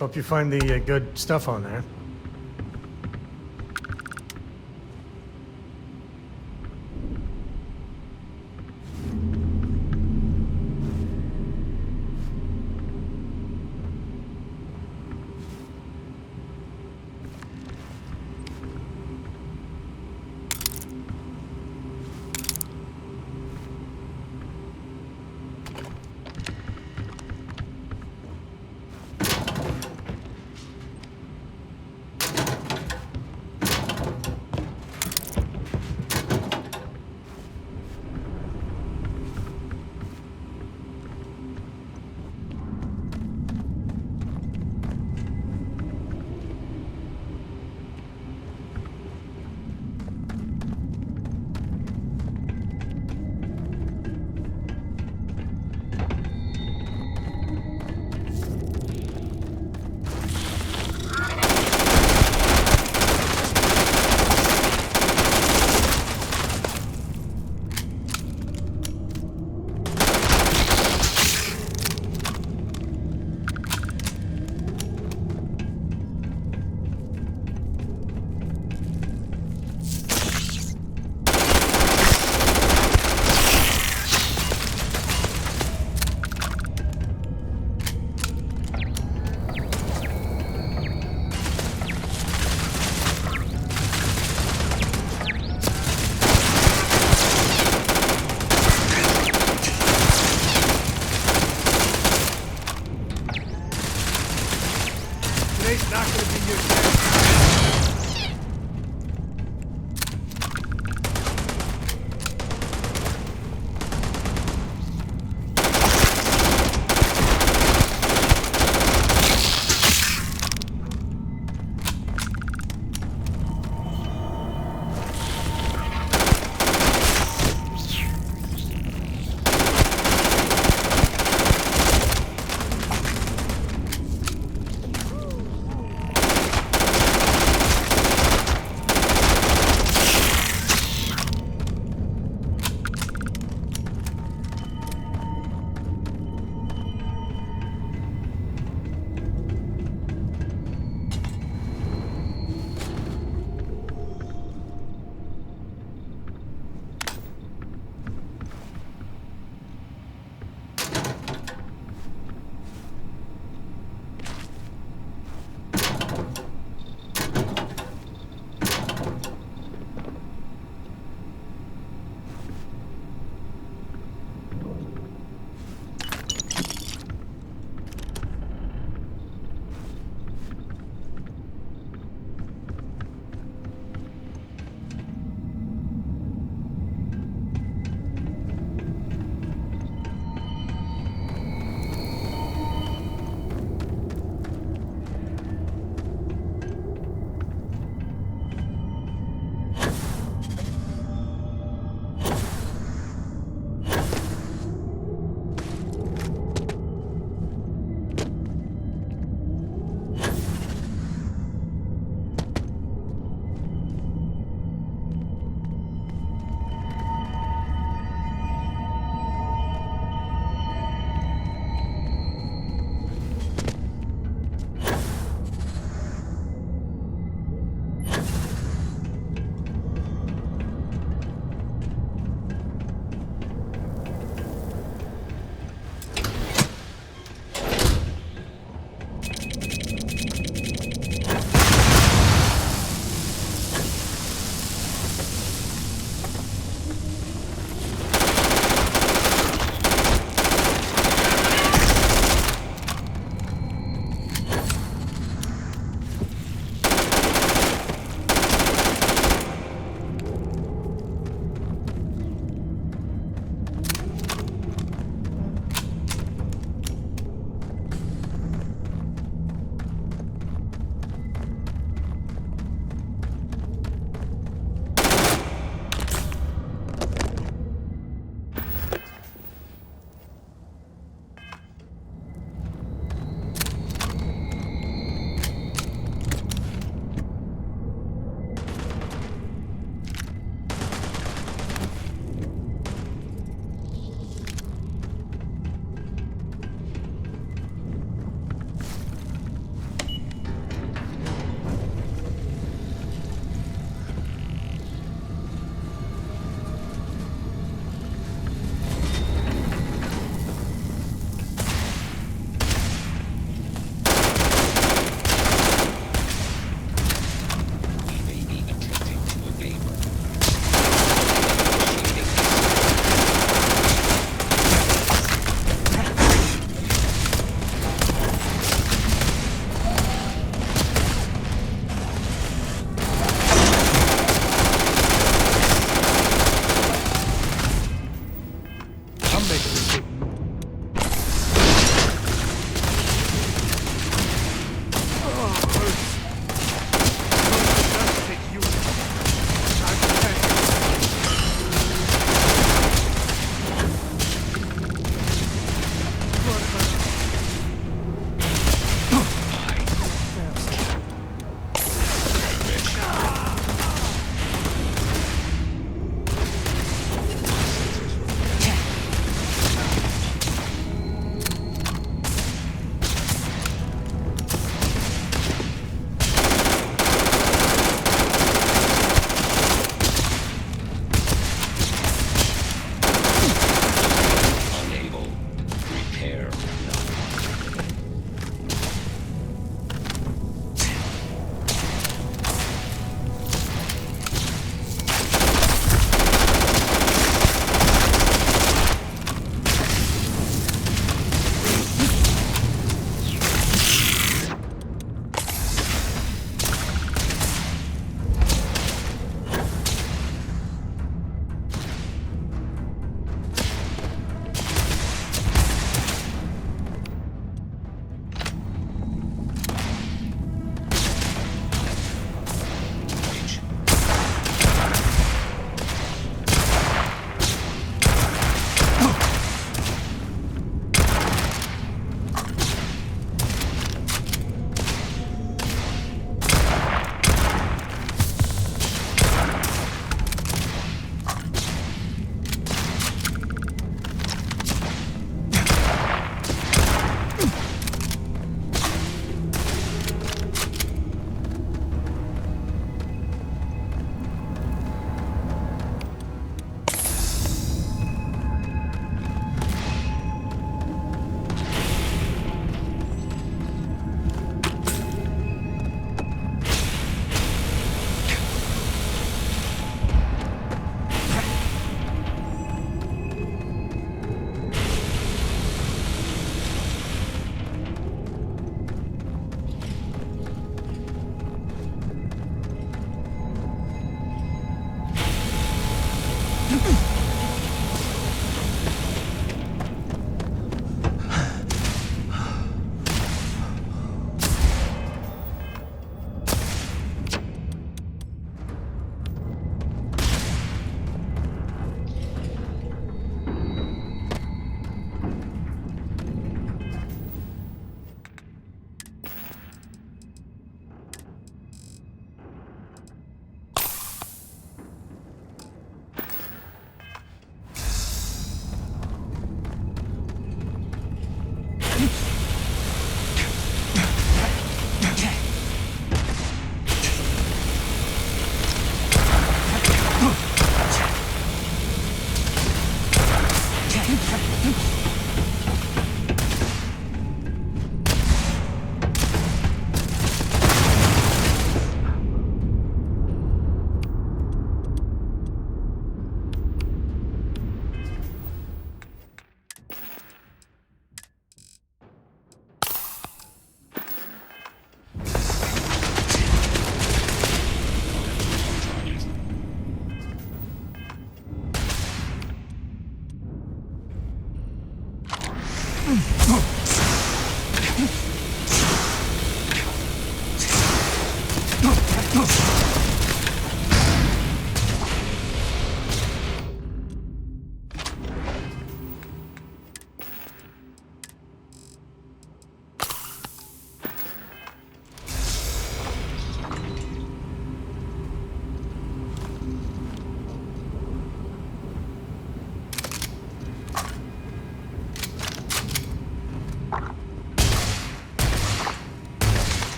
Hope you find the good stuff on there.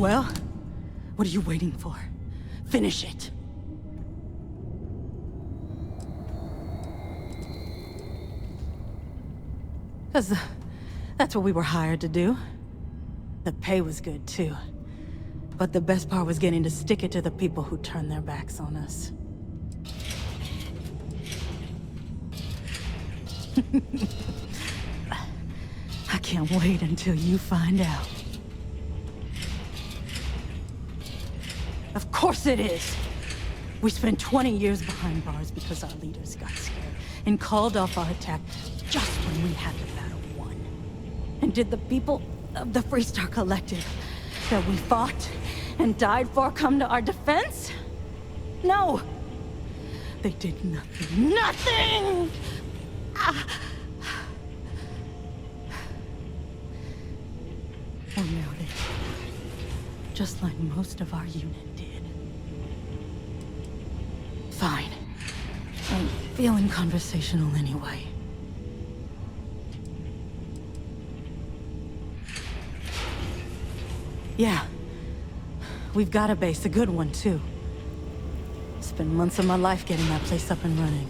Well, what are you waiting for? Finish it. 'Cause that's what we were hired to do. The pay was good, too. But the best part was getting to stick it to the people who turned their backs on us. I can't wait until you find out. Of course it is! We spent 20 years behind bars because our leaders got scared and called off our attack just when we had the battle won. And did the people of the Freestar Collective that we fought and died for come to our defense? No! They did nothing. Nothing! Well, now they just like most of our unit did. Fine. I'm feeling conversational anyway. Yeah. We've got a base, a good one, too. Spent months of my life getting that place up and running.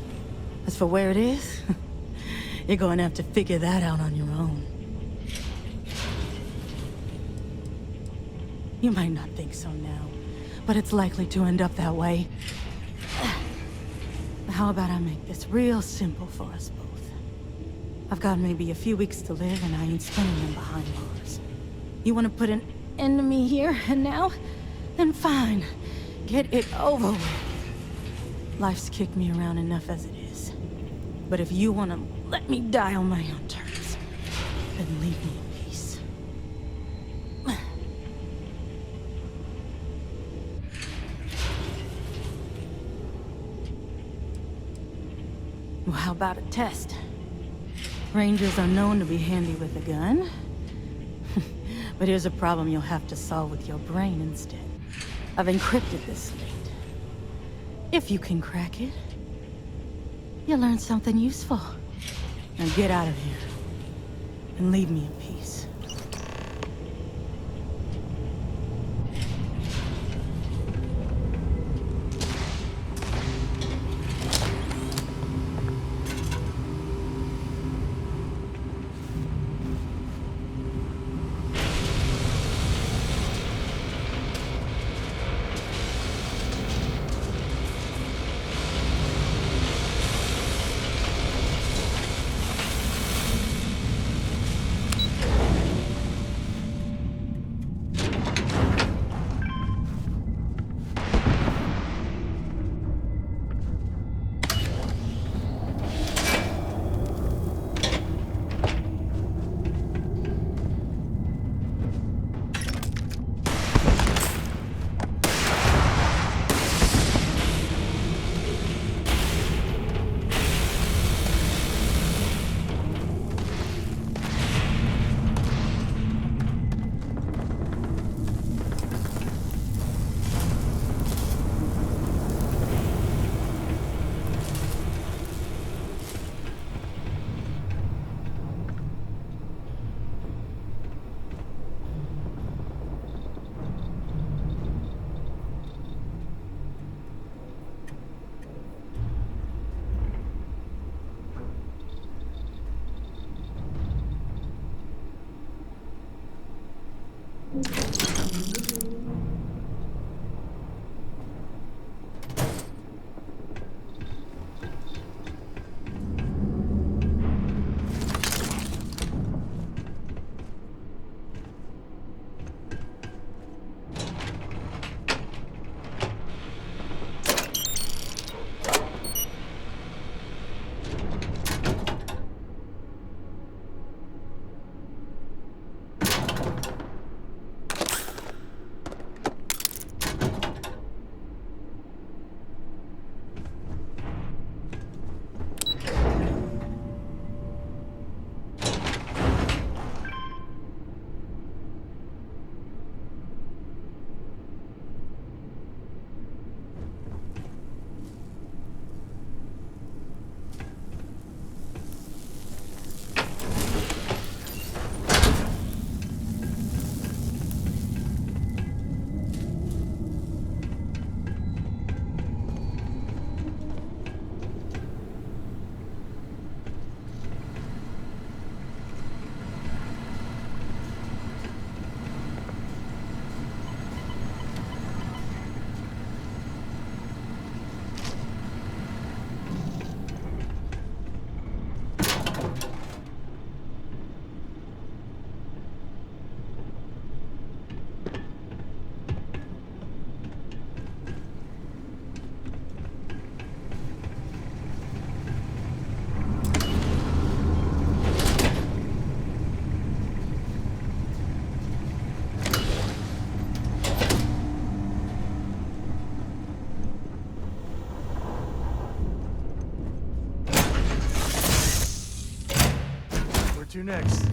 As for where it is, you're going to have to figure that out on your own. You might not think so now, but it's likely to end up that way. How about I make this real simple for us both? I've got maybe a few weeks to live, and I ain't spending them behind bars. You want to put an end to me here and now? Then fine. Get it over with. Life's kicked me around enough as it is. But if you want to let me die on my own terms, then leave me in peace. Well, how about a test? Rangers are known to be handy with a gun. But here's a problem you'll have to solve with your brain instead. I've encrypted this slate. If you can crack it, you'll learn something useful. Now get out of here, and leave me in peace. to next?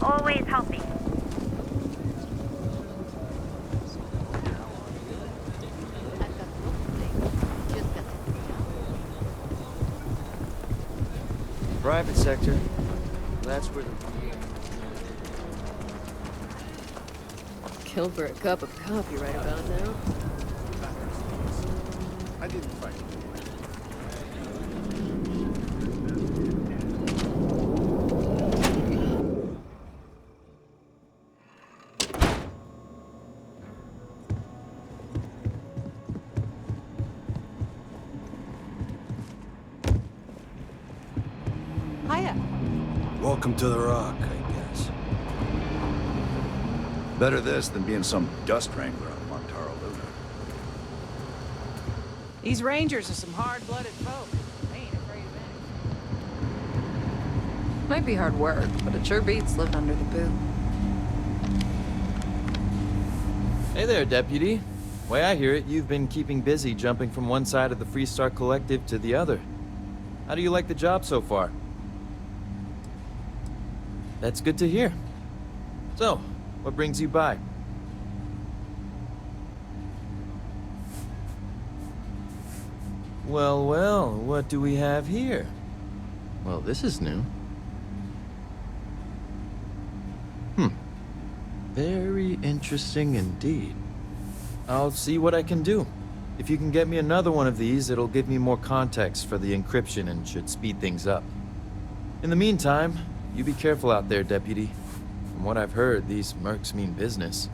Always helping. Private sector. That's where the... Kill for a cup of coffee right about now. I didn't fight. Hiya. Welcome to the Rock, I guess. Better this than being some dust wrangler on Montaro Luna. These Rangers are some hard-blooded folk. They ain't afraid of anything. Might be hard work, but it sure beats living under the boot. Hey there, Deputy. Way I hear it, you've been keeping busy jumping from one side of the Freestar Collective to the other. How do you like the job so far? That's good to hear. So, what brings you by? Well, well, what do we have here? Well, this is new. Very interesting indeed. I'll see what I can do. If you can get me another one of these, it'll give me more context for the encryption and should speed things up. In the meantime, you be careful out there, Deputy. From what I've heard, these mercs mean business.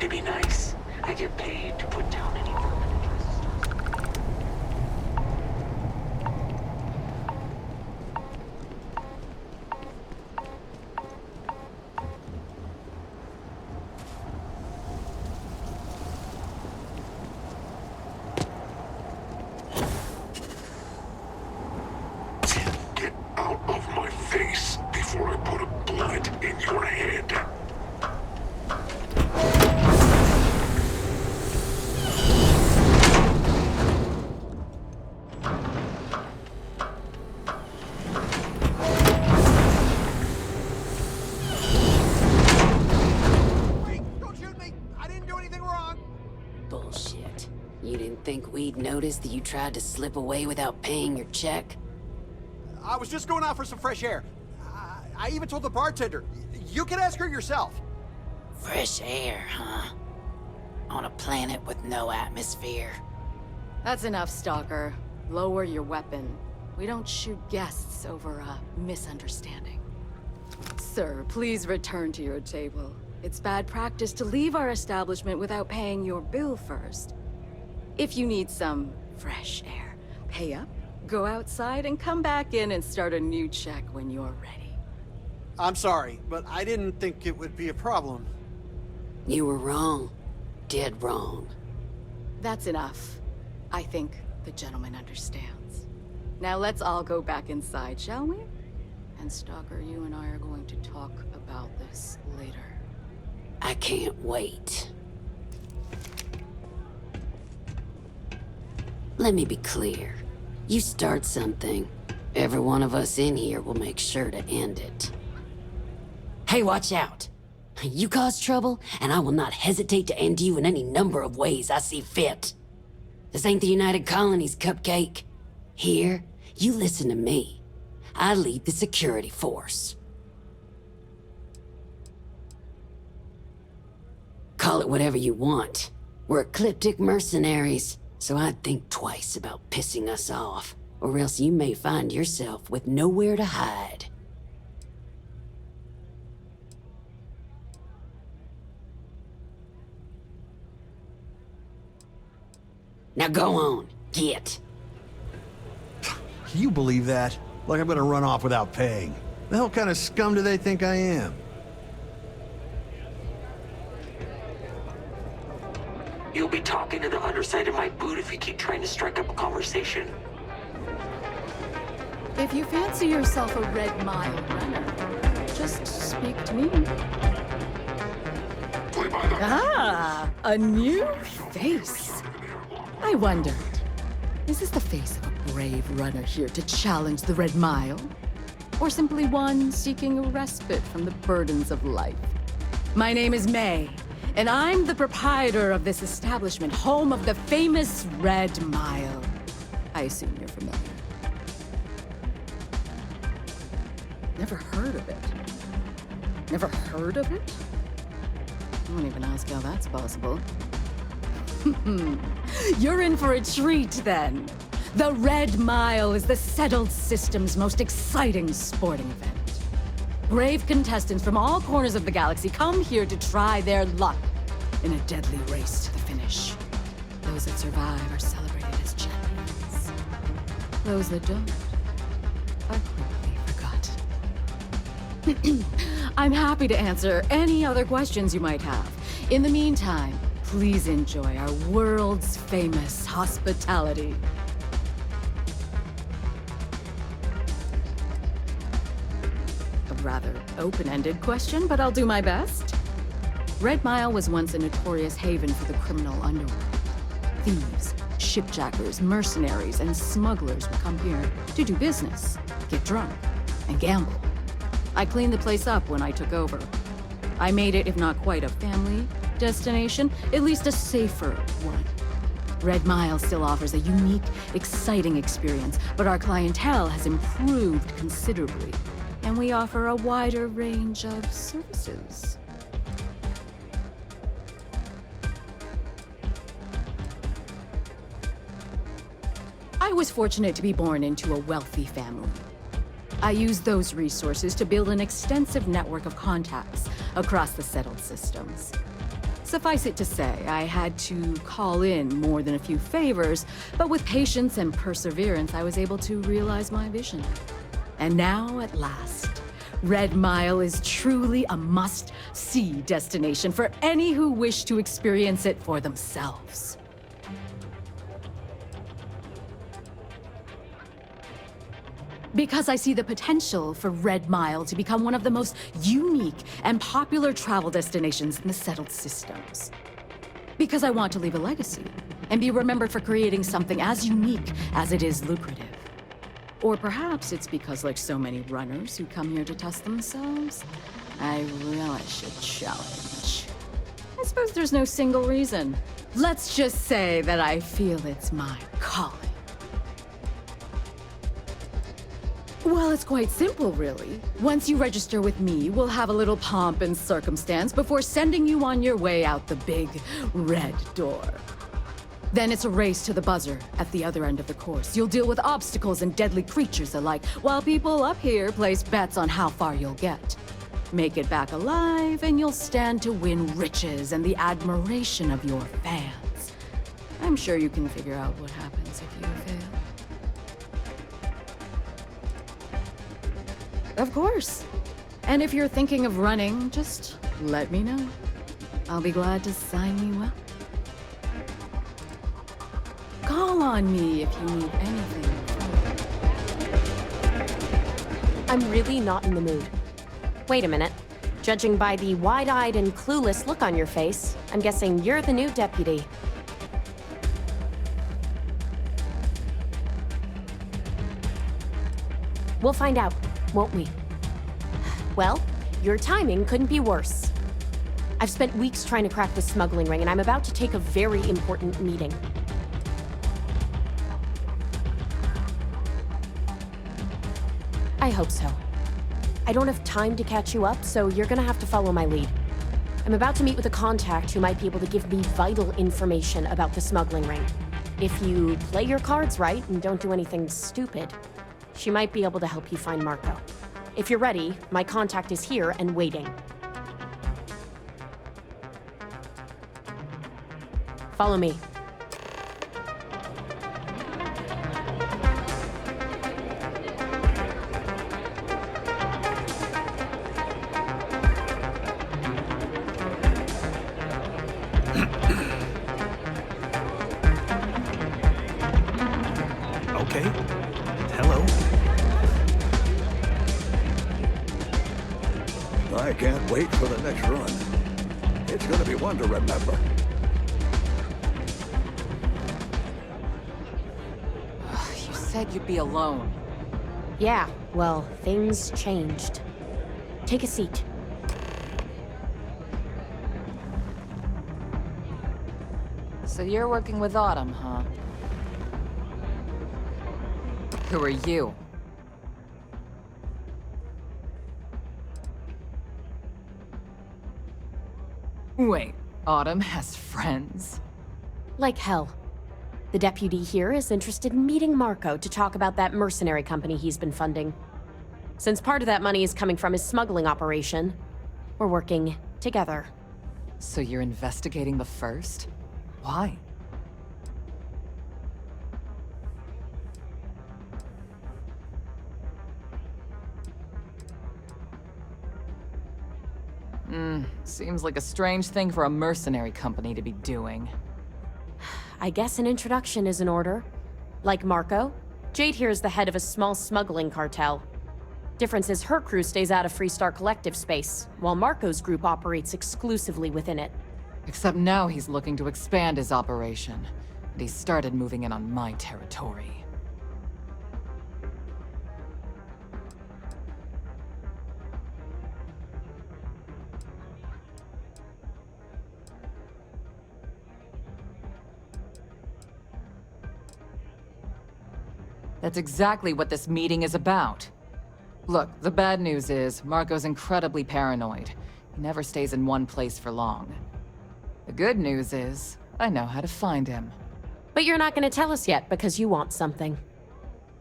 to be nice. I get paid to put down any vermin addresses. Get out of my face before I put a bullet in your head. Bullshit. You didn't think we'd notice that you tried to slip away without paying your check? I was just going out for some fresh air. I even told the bartender. You can ask her yourself. Fresh air, huh? On a planet with no atmosphere. That's enough, Stalker. Lower your weapon. We don't shoot guests over a misunderstanding. Sir, please return to your table. It's bad practice to leave our establishment without paying your bill first. If you need some fresh air, pay up, go outside, and come back in and start a new check when you're ready. I'm sorry, but I didn't think it would be a problem. You were wrong. Dead wrong. That's enough. I think the gentleman understands. Now let's all go back inside, shall we? And Stalker, you and I are going to talk about this later. I can't wait. Let me be clear. You start something, every one of us in here will make sure to end it. Hey, watch out! You cause trouble, and I will not hesitate to end you in any number of ways I see fit. This ain't the United Colonies, Cupcake. Here, you listen to me. I lead the security force. Call it whatever you want. We're ecliptic mercenaries, so I'd think twice about pissing us off, or else you may find yourself with nowhere to hide. Now go on, get. You believe that? Like I'm gonna run off without paying. The hell kind of scum do they think I am? You'll be talking to the underside of my boot if you keep trying to strike up a conversation. If you fancy yourself a Red Mile runner, just speak to me. Ah, a new face. I wondered, is this the face of a brave runner here to challenge the Red Mile? Or simply one seeking a respite from the burdens of life? My name is May, and I'm the proprietor of this establishment, home of the famous Red Mile. I assume you're familiar. Never heard of it. Never heard of it? I won't even ask how that's possible. You're in for a treat, then. The Red Mile is the settled system's most exciting sporting event. Brave contestants from all corners of the galaxy come here to try their luck in a deadly race to the finish. Those that survive are celebrated as champions. Those that don't are quickly forgotten. I'm happy to answer any other questions you might have. In the meantime, please enjoy our world's famous hospitality. A rather open-ended question, but I'll do my best. Red Mile was once a notorious haven for the criminal underworld. Thieves, shipjackers, mercenaries, and smugglers would come here to do business, get drunk, and gamble. I cleaned the place up when I took over. I made it, if not quite a family destination, at least a safer one. Red Mile still offers a unique, exciting experience, but our clientele has improved considerably, and we offer a wider range of services. I was fortunate to be born into a wealthy family. I used those resources to build an extensive network of contacts across the settled systems. Suffice it to say, I had to call in more than a few favors, but with patience and perseverance, I was able to realize my vision. And now, at last, Red Mile is truly a must-see destination for any who wish to experience it for themselves. Because I see the potential for Red Mile to become one of the most unique and popular travel destinations in the settled systems. Because I want to leave a legacy and be remembered for creating something as unique as it is lucrative. Or perhaps it's because, like so many runners who come here to test themselves, I relish a challenge. I suppose there's no single reason. Let's just say that I feel it's my calling. Well, it's quite simple, really. Once you register with me, we'll have a little pomp and circumstance before sending you on your way out the big red door. Then it's a race to the buzzer at the other end of the course. You'll deal with obstacles and deadly creatures alike, while people up here place bets on how far you'll get. Make it back alive, and you'll stand to win riches and the admiration of your fans. I'm sure you can figure out what happens if you fail. Of course. And if you're thinking of running, just let me know. I'll be glad to sign you up. Call on me if you need anything. I'm really not in the mood. Wait a minute. Judging by the wide-eyed and clueless look on your face, I'm guessing you're the new deputy. We'll find out, won't we? Well, your timing couldn't be worse. I've spent weeks trying to crack the smuggling ring, and I'm about to take a very important meeting. I hope so. I don't have time to catch you up, so you're gonna have to follow my lead. I'm about to meet with a contact who might be able to give me vital information about the smuggling ring. If you play your cards right and don't do anything stupid, she might be able to help you find Marco. If you're ready, my contact is here and waiting. Follow me. Okay. Hello. I can't wait for the next run. It's gonna be one to remember. You said you'd be alone. Yeah, well, things changed. Take a seat. So you're working with Autumn, huh? Who are you? Wait, Autumn has friends? Like hell. The deputy here is interested in meeting Marco to talk about that mercenary company he's been funding. Since part of that money is coming from his smuggling operation, we're working together. So you're investigating the first? Why? Seems like a strange thing for a mercenary company to be doing. I guess an introduction is in order. Like Marco, Jade here is the head of a small smuggling cartel. Difference is her crew stays out of Freestar Collective space, while Marco's group operates exclusively within it. Except now he's looking to expand his operation, and he started moving in on my territory. That's exactly what this meeting is about. Look, the bad news is, Marco's incredibly paranoid. He never stays in one place for long. The good news is, I know how to find him. But you're not gonna tell us yet because you want something.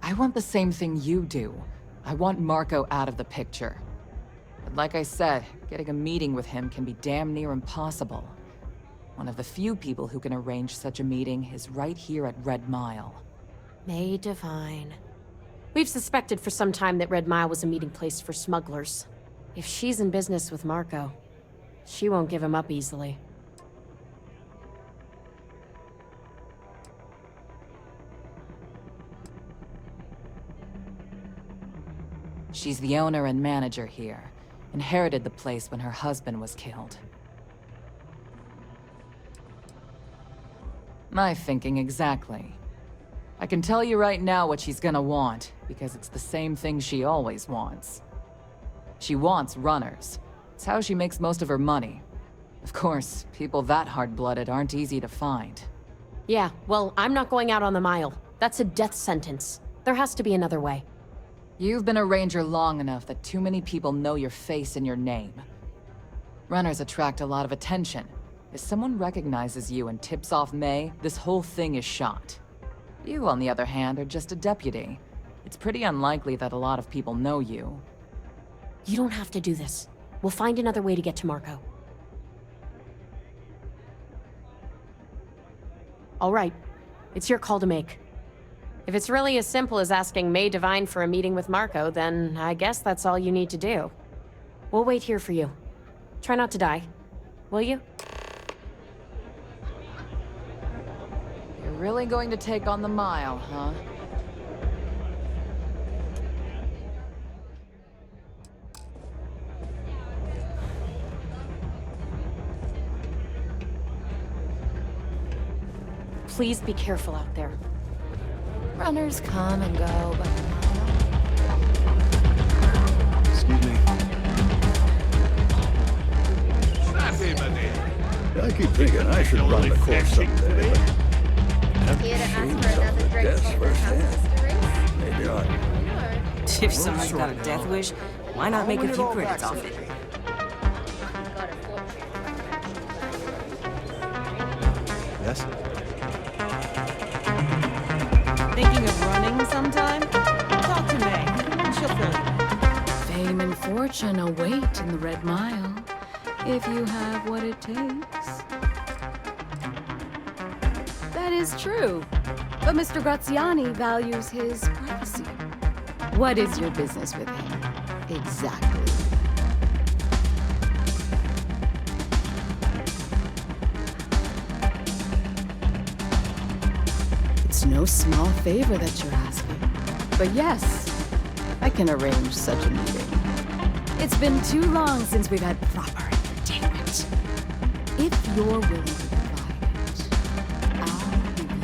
I want the same thing you do. I want Marco out of the picture. But like I said, getting a meeting with him can be damn near impossible. One of the few people who can arrange such a meeting is right here at Red Mile. May Divine. We've suspected for some time that Red Mile was a meeting place for smugglers. If she's in business with Marco, she won't give him up easily. She's the owner and manager here. Inherited the place when her husband was killed. My thinking exactly. I can tell you right now what she's gonna want, because it's the same thing she always wants. She wants runners. It's how she makes most of her money. Of course, people that hard-blooded aren't easy to find. Yeah, well, I'm not going out on the Mile. That's a death sentence. There has to be another way. You've been a ranger long enough that too many people know your face and your name. Runners attract a lot of attention. If someone recognizes you and tips off May, this whole thing is shot. You, on the other hand, are just a deputy. It's pretty unlikely that a lot of people know you. You don't have to do this. We'll find another way to get to Marco. All right. It's your call to make. If it's really as simple as asking May Divine for a meeting with Marco, then I guess that's all you need to do. We'll wait here for you. Try not to die. Will you? You're really going to take on the Mile, huh? Please be careful out there. Runners come and go, but... Excuse me. I keep thinking I should run the course someday, but I've Here to ask seen for some another of the drink deaths from the firsthand. Maybe not. If someone's got a death wish, why not make a few credits off it? Yes? Thinking of running sometime? Talk to May. She'll fill you. Fame and fortune await in the Red Mile, if you have what it takes. That is true, but Mr. Graziani values his privacy. What is your business with him? Exactly. It's no small favor that you're asking. But yes, I can arrange such a meeting. It's been too long since we've had proper entertainment. If you're willing to provide it, I'll give you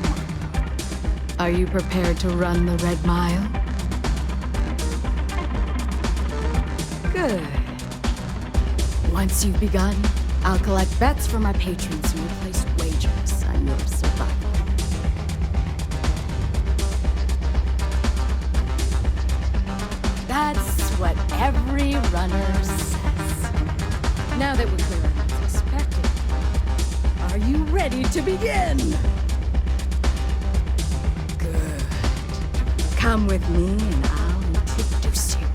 Marco. Are you prepared to run the Red Mile? Good. Once you've begun, I'll collect bets from our patrons who will place wagers on your survival. That's what every runner says. Now that we're clear on what's expected, are you ready to begin? Good. Come with me and I'll introduce you.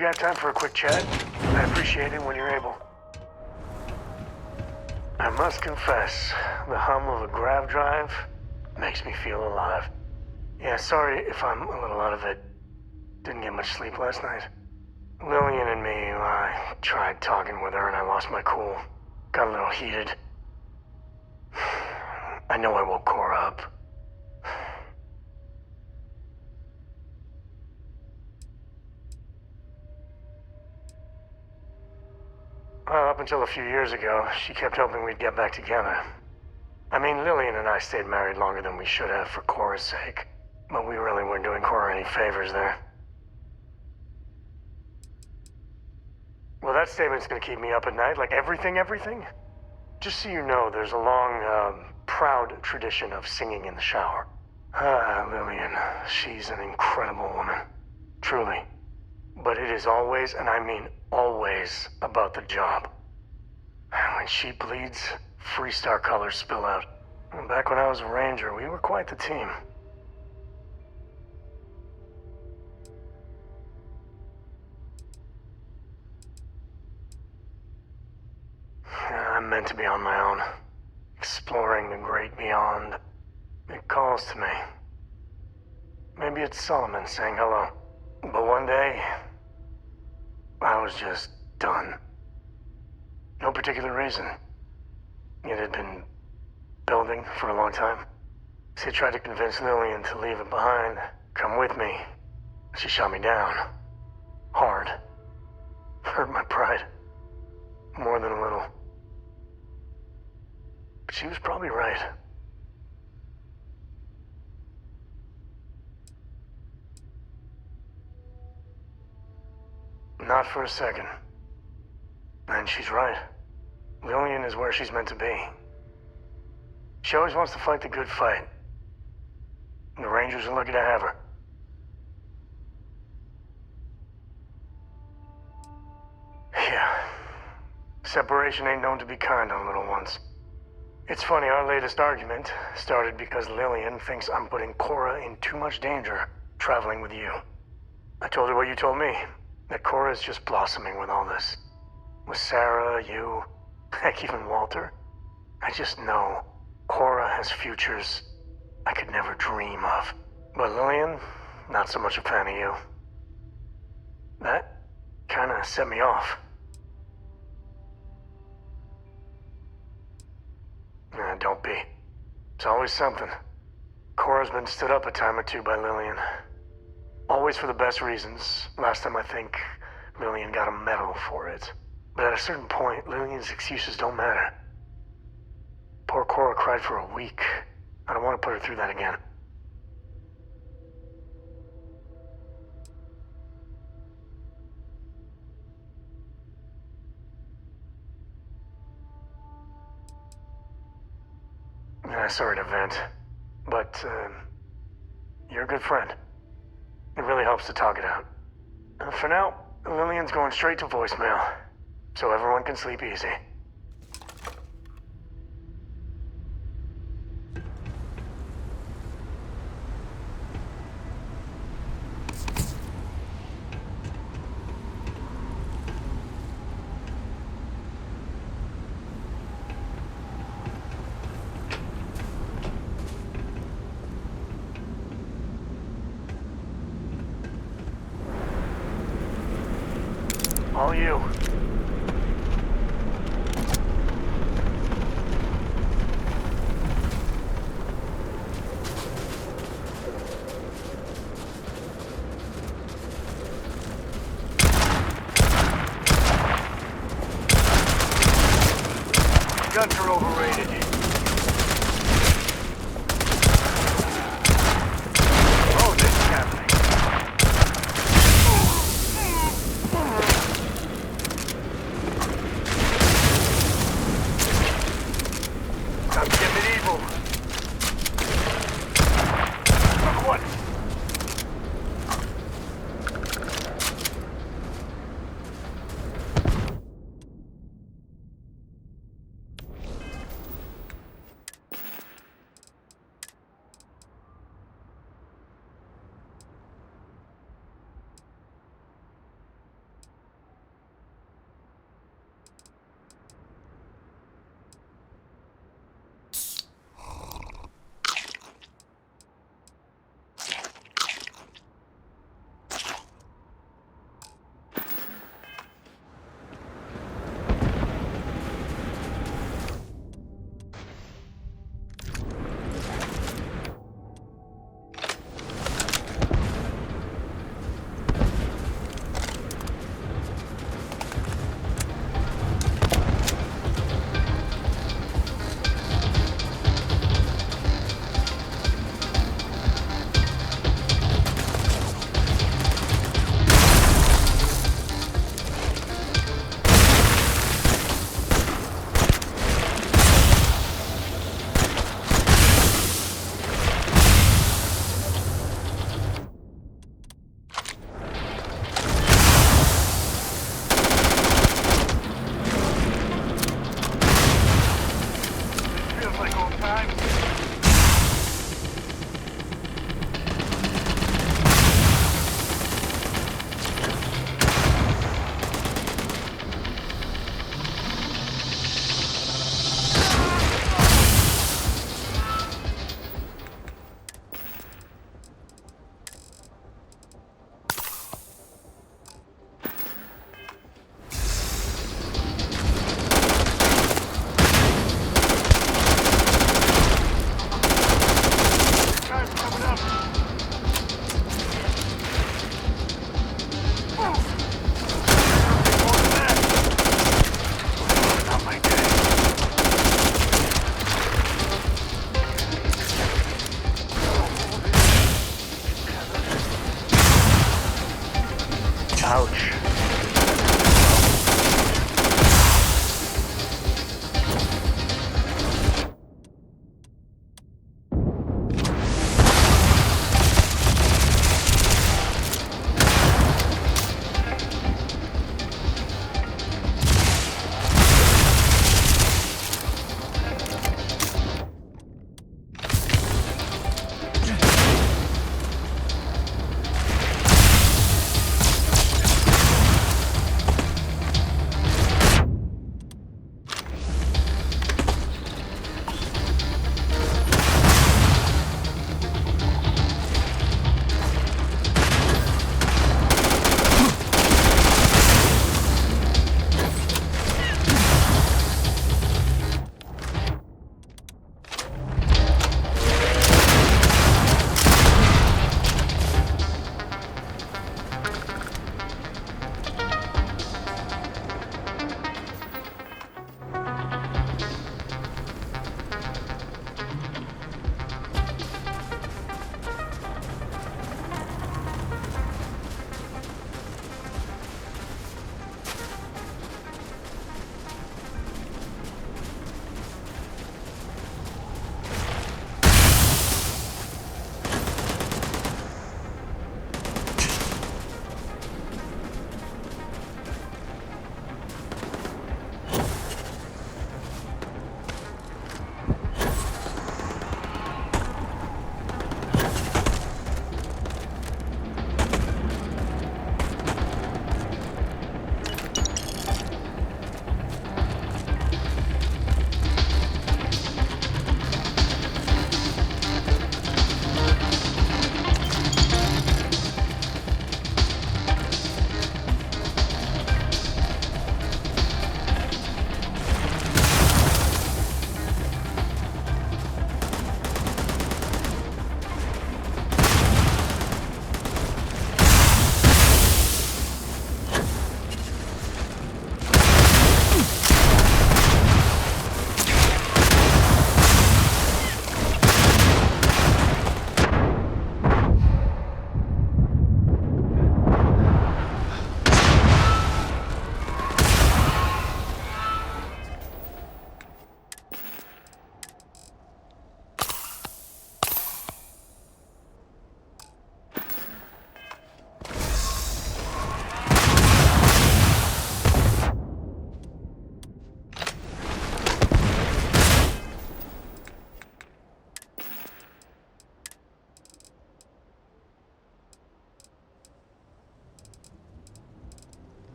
you got time for a quick chat? I appreciate it when you're able. I must confess, the hum of a grav drive makes me feel alive. Yeah, sorry if I'm a little out of it. Didn't get much sleep last night. Lillian and me, I tried talking with her and I lost my cool. Got a little heated. I know I woke Cora up. Well, up until a few years ago, she kept hoping we'd get back together. I mean, Lillian and I stayed married longer than we should have for Cora's sake. But we really weren't doing Cora any favors there. Well, that statement's gonna keep me up at night, like everything. Just so you know, there's a long, proud tradition of singing in the shower. Ah, Lillian, she's an incredible woman. Truly. But it is always, and I mean always, about the job. When she bleeds, Freestar colors spill out. And back when I was a ranger, we were quite the team. I'm meant to be on my own, exploring the great beyond. It calls to me. Maybe it's Solomon saying hello. But one day, I was just done. No particular reason. It had been building for a long time. So I tried to convince Lillian to leave it behind, come with me. She shot me down. Hard. Hurt my pride. More than a little. But she was probably right. Not for a second. And she's right. Lillian is where she's meant to be. She always wants to fight the good fight. The Rangers are lucky to have her. Yeah. Separation ain't known to be kind on little ones. It's funny, our latest argument started because Lillian thinks I'm putting Cora in too much danger traveling with you. I told her what you told me, that Cora's just blossoming with all this. With Sarah, you, heck, even Walter. I just know Cora has futures I could never dream of. But Lillian, not so much a fan of you. That kinda set me off. Don't be. It's always something. Cora's been stood up a time or two by Lillian. Always for the best reasons. Last time I think Lillian got a medal for it. But at a certain point, Lillian's excuses don't matter. Poor Cora cried for a week. I don't want to put her through that again. Sorry to vent, but you're a good friend. It really helps to talk it out. For now, Lillian's going straight to voicemail, so everyone can sleep easy. All you. Guns are overrated. Oh, this is happening.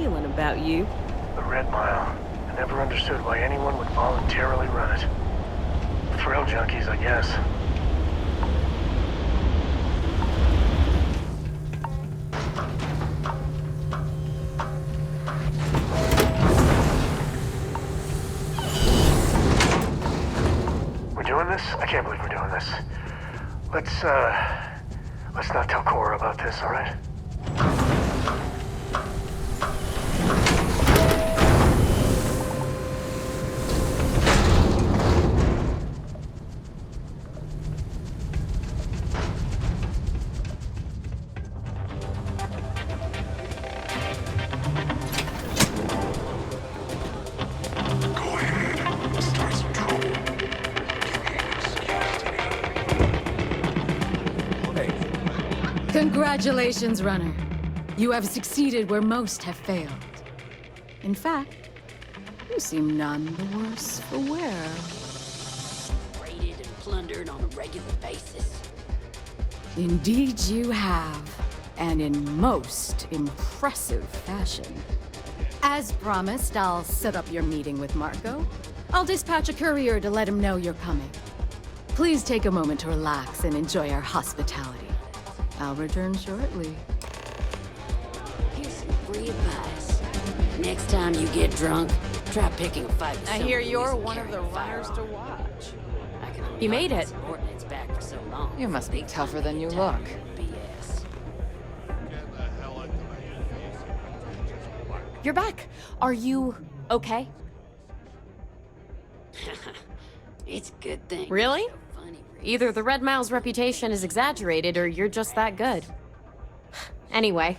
feeling about you. The Red Mile. I never understood why anyone would voluntarily run it. Thrill junkies, I guess. We're doing this? I can't believe we're doing this. Let's not tell Cora about this, all right? Congratulations, runner. You have succeeded where most have failed. In fact, you seem none the worse for wear. Raided and plundered on a regular basis. Indeed you have, and in most impressive fashion. As promised, I'll set up your meeting with Marco. I'll dispatch a courier to let him know you're coming. Please take a moment to relax and enjoy our hospitality. I'll return shortly. Here's some free advice. Next time you get drunk, try picking a fight with I someone hear who you're isn't one of the carrying a runners to firearm. watch. I can only You made hope it. that coordinates back for so long. You must be Big tougher time than to you get look. tired of BS. You're back. Are you okay? It's a good thing. Really? So funny, Reese. Either the Red Mile's reputation is exaggerated or you're just that good. Anyway,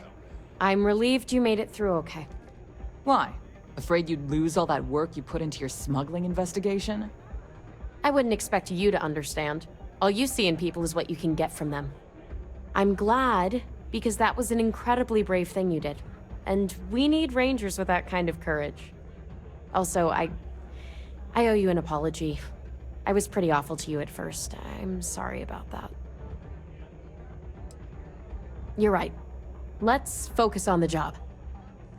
I'm relieved you made it through okay. Why? Afraid you'd lose all that work you put into your smuggling investigation? I wouldn't expect you to understand. All you see in people is what you can get from them. I'm glad, because that was an incredibly brave thing you did. And we need rangers with that kind of courage. Also, I owe you an apology. I was pretty awful to you at first. I'm sorry about that. You're right. Let's focus on the job.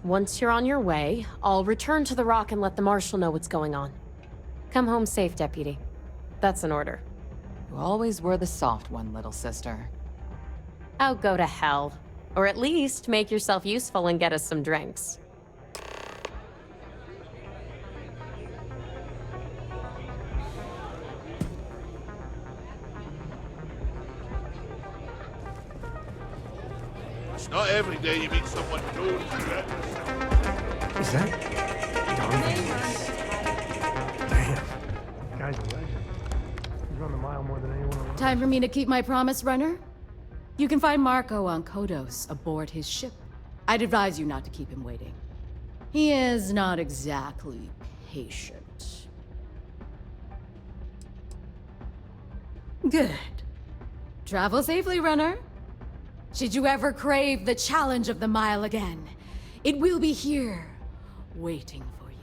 Once you're on your way, I'll return to the Rock and let the Marshal know what's going on. Come home safe, Deputy. That's an order. You always were the soft one, little sister. Oh, go to hell. Or at least make yourself useful and get us some drinks. It's not every day you meet someone known for it. Is that Damn. Guy's a legend. He's run the mile more than anyone around. Time for me to keep my promise, runner? You can find Marco on Kodos aboard his ship. I'd advise you not to keep him waiting. He is not exactly patient. Good. Travel safely, runner. Should you ever crave the challenge of the mile again, it will be here, waiting for you.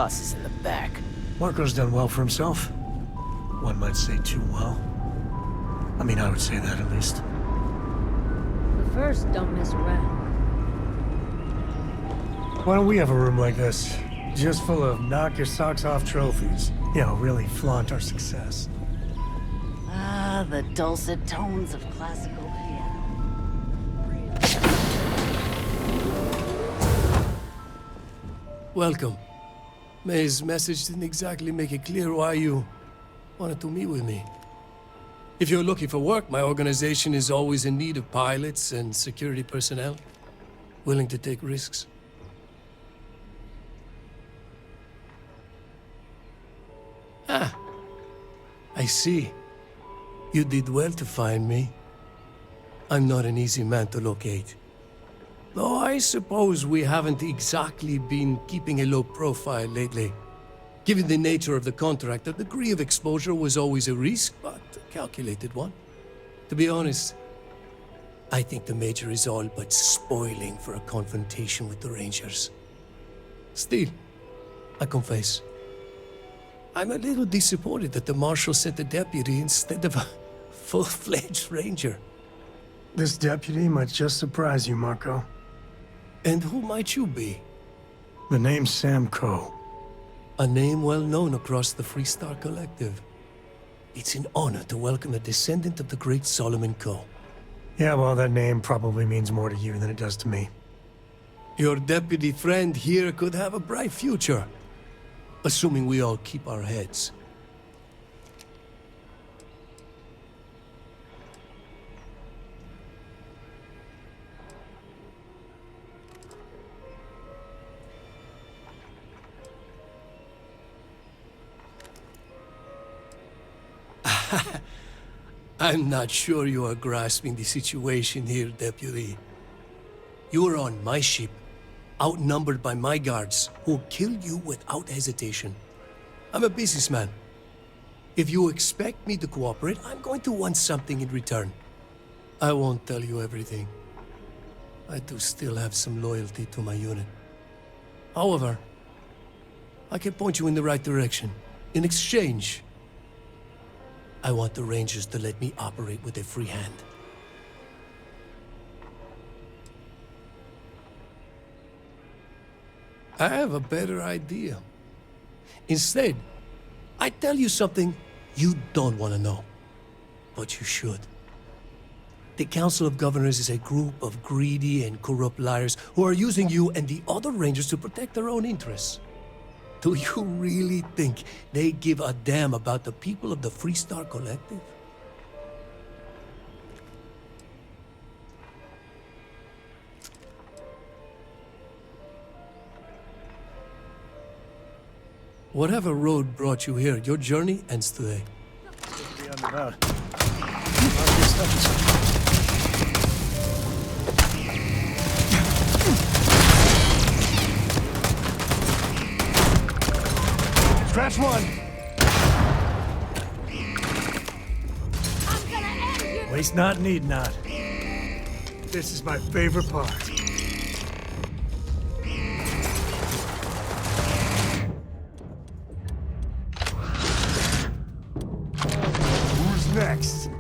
boss is in the back. Marco's done well for himself. One might say too well. I mean, I would say that at least. But first, don't mess around. Why don't we have a room like this? Just full of knock your socks off trophies. You know, really flaunt our success. Ah, the dulcet tones of classical piano. Welcome. May's message didn't exactly make it clear why you wanted to meet with me. If you're looking for work, my organization is always in need of pilots and security personnel, willing to take risks. Ah, I see. You did well to find me. I'm not an easy man to locate. Though I suppose we haven't exactly been keeping a low profile lately. Given the nature of the contract, a degree of exposure was always a risk, but a calculated one. To be honest, I think the Major is all but spoiling for a confrontation with the Rangers. Still, I confess, I'm a little disappointed that the Marshal sent a deputy instead of a full-fledged Ranger. This deputy might just surprise you, Marco. And who might you be? The name's Sam Coe. A name well known across the Freestar Collective. It's an honor to welcome a descendant of the great Solomon Coe. Yeah, well, that name probably means more to you than it does to me. Your deputy friend here could have a bright future. Assuming we all keep our heads. I'm not sure you are grasping the situation here, Deputy. You are on my ship, outnumbered by my guards, who'll kill you without hesitation. I'm a businessman. If you expect me to cooperate, I'm going to want something in return. I won't tell you everything. I do still have some loyalty to my unit. However, I can point you in the right direction. In exchange, I want the Rangers to let me operate with a free hand. I have a better idea. Instead, I tell you something you don't want to know, but you should. The Council of Governors is a group of greedy and corrupt liars who are using you and the other Rangers to protect their own interests. Do you really think they give a damn about the people of the Freestar Collective? Whatever road brought you here, your journey ends today. Scratch one! Waste not, need not. This is my favorite part. Who's next?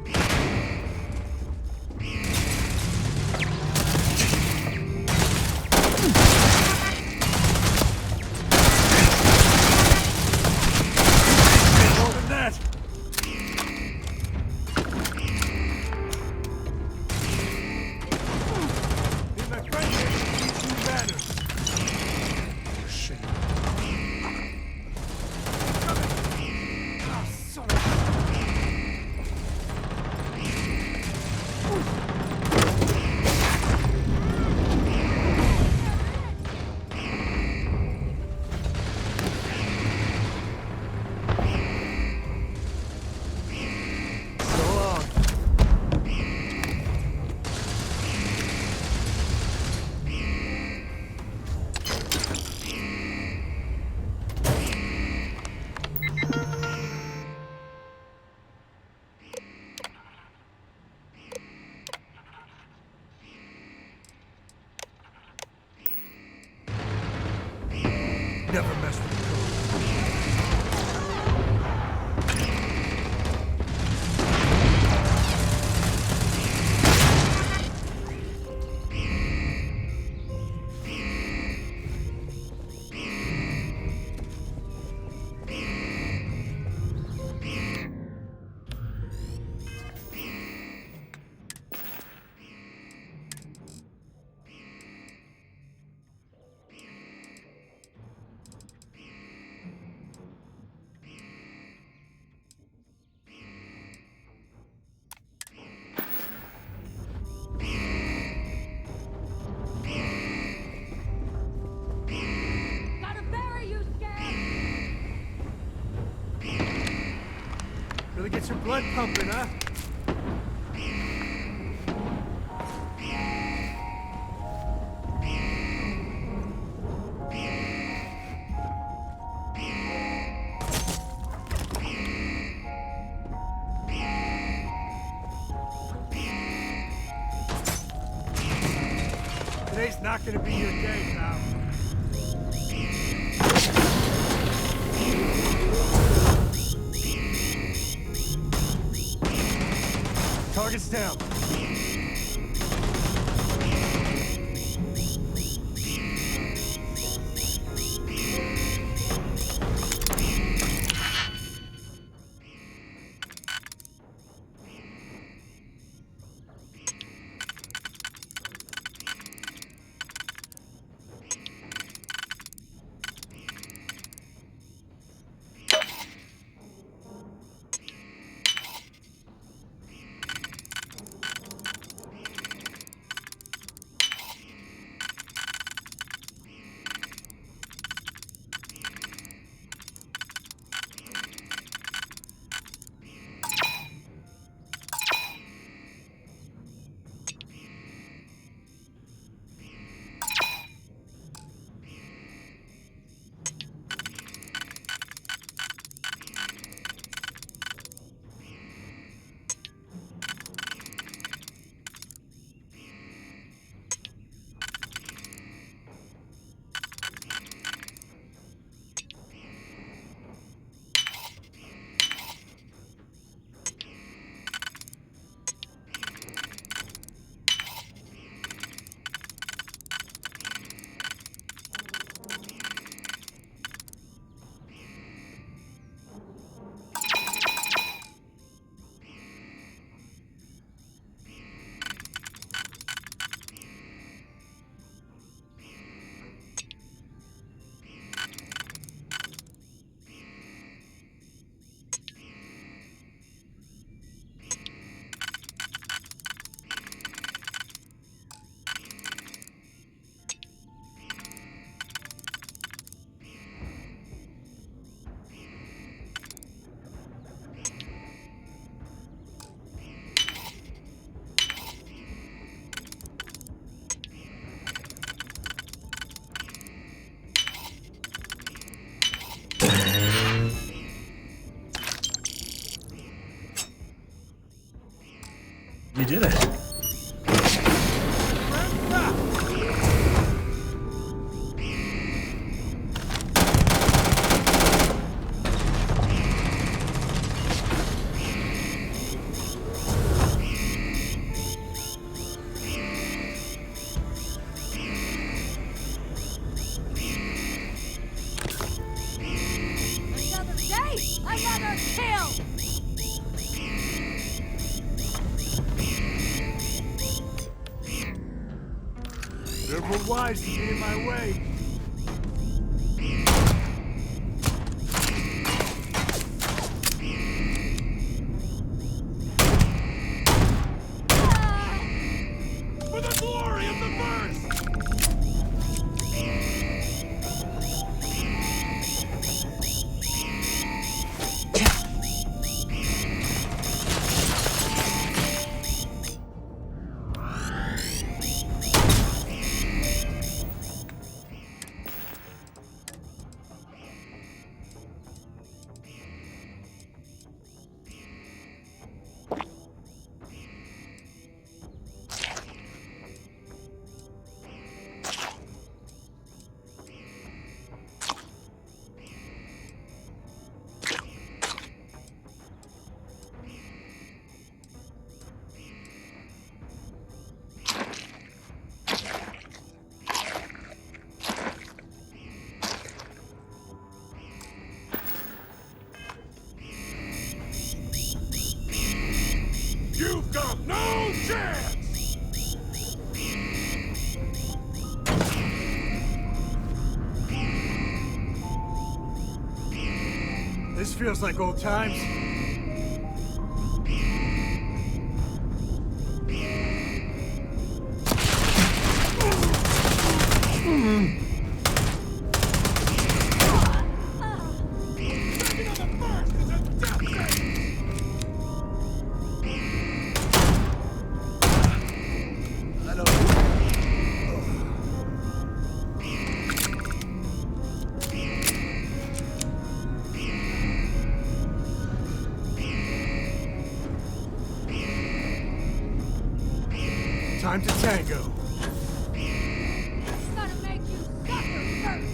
Gets your blood pumping, huh? Today's not gonna be your day, pal. Target's down. You did it. Another day, another kill! Never wise to get in my way. For the glory of the verse! You've got no chance! This feels like old times. time to tango. Gotta make you suffer first.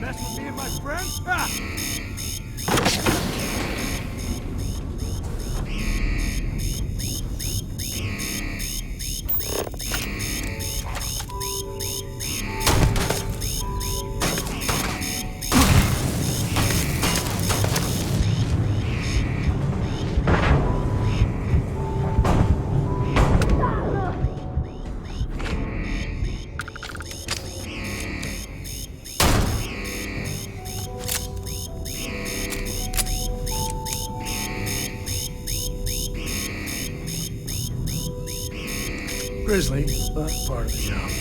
Mess with me and my friends? Ah! Grizzly, but part of the job.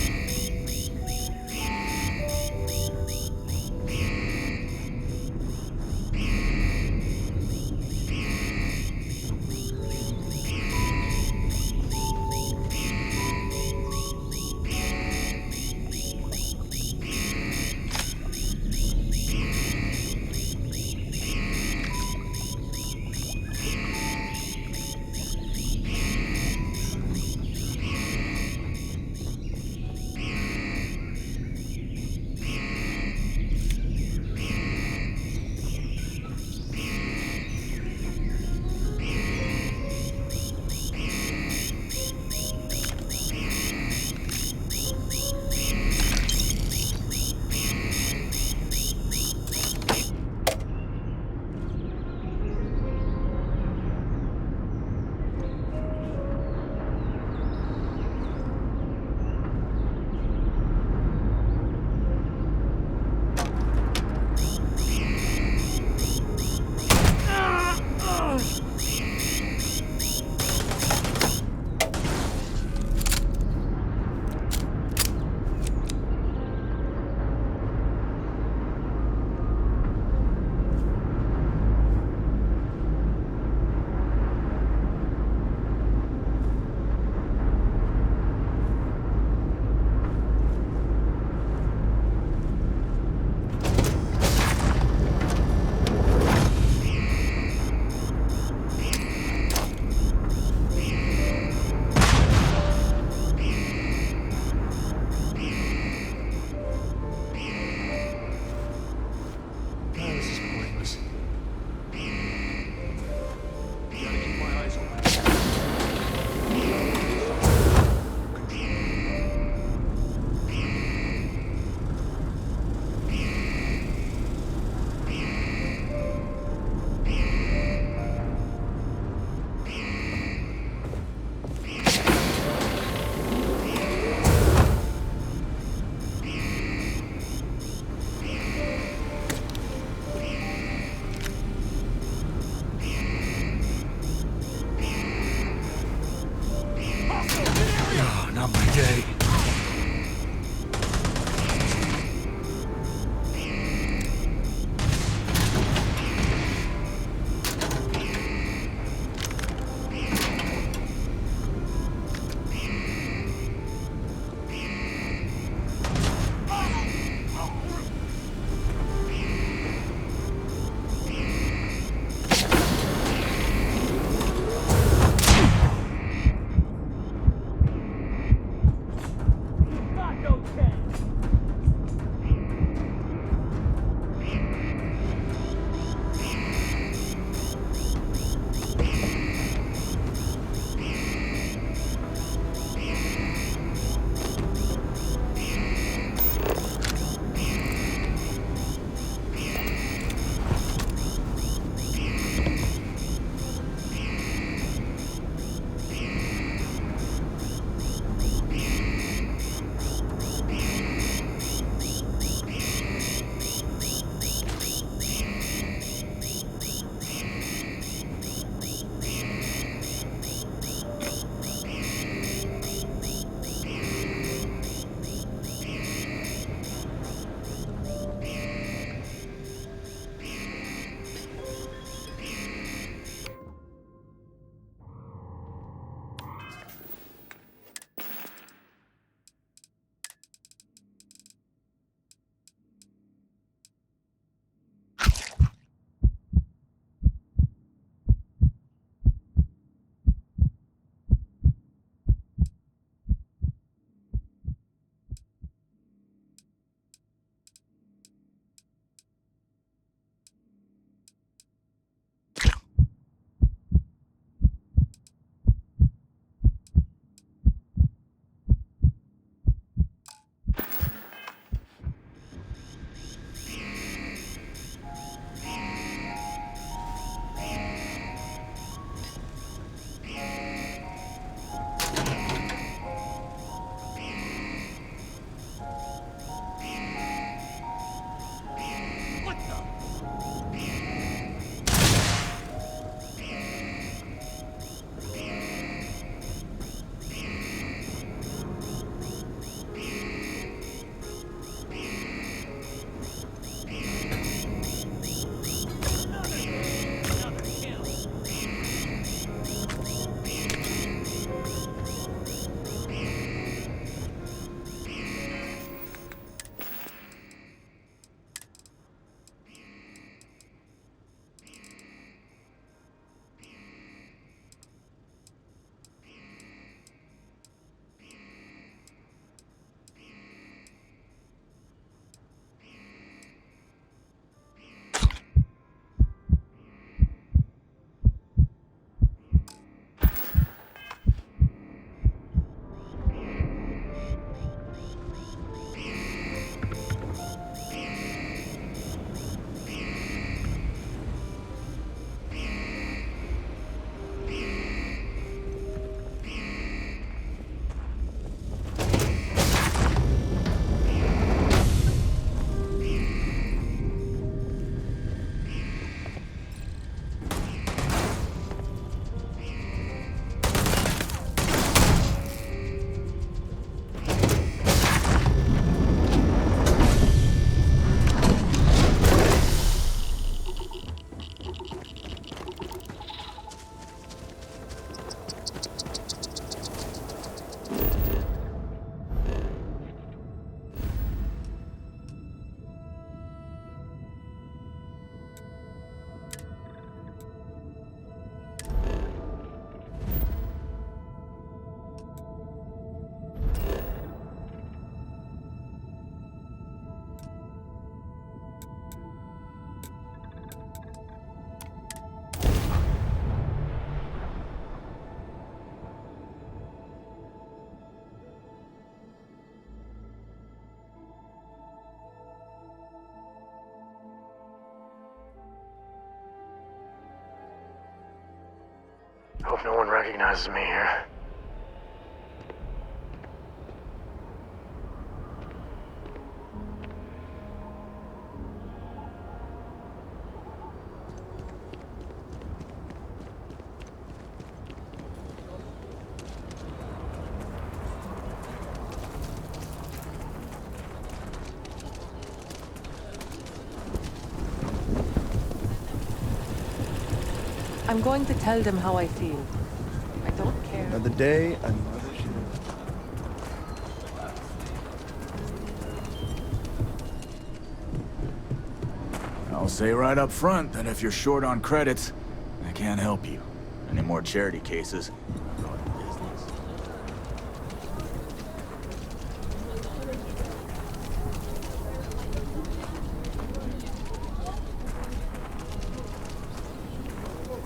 Not my day. No one recognizes me here. I'm going to tell them how I feel. I don't care. Another day, another shift. I'll say right up front that if you're short on credits, I can't help you. Any more charity cases? I'm going to business.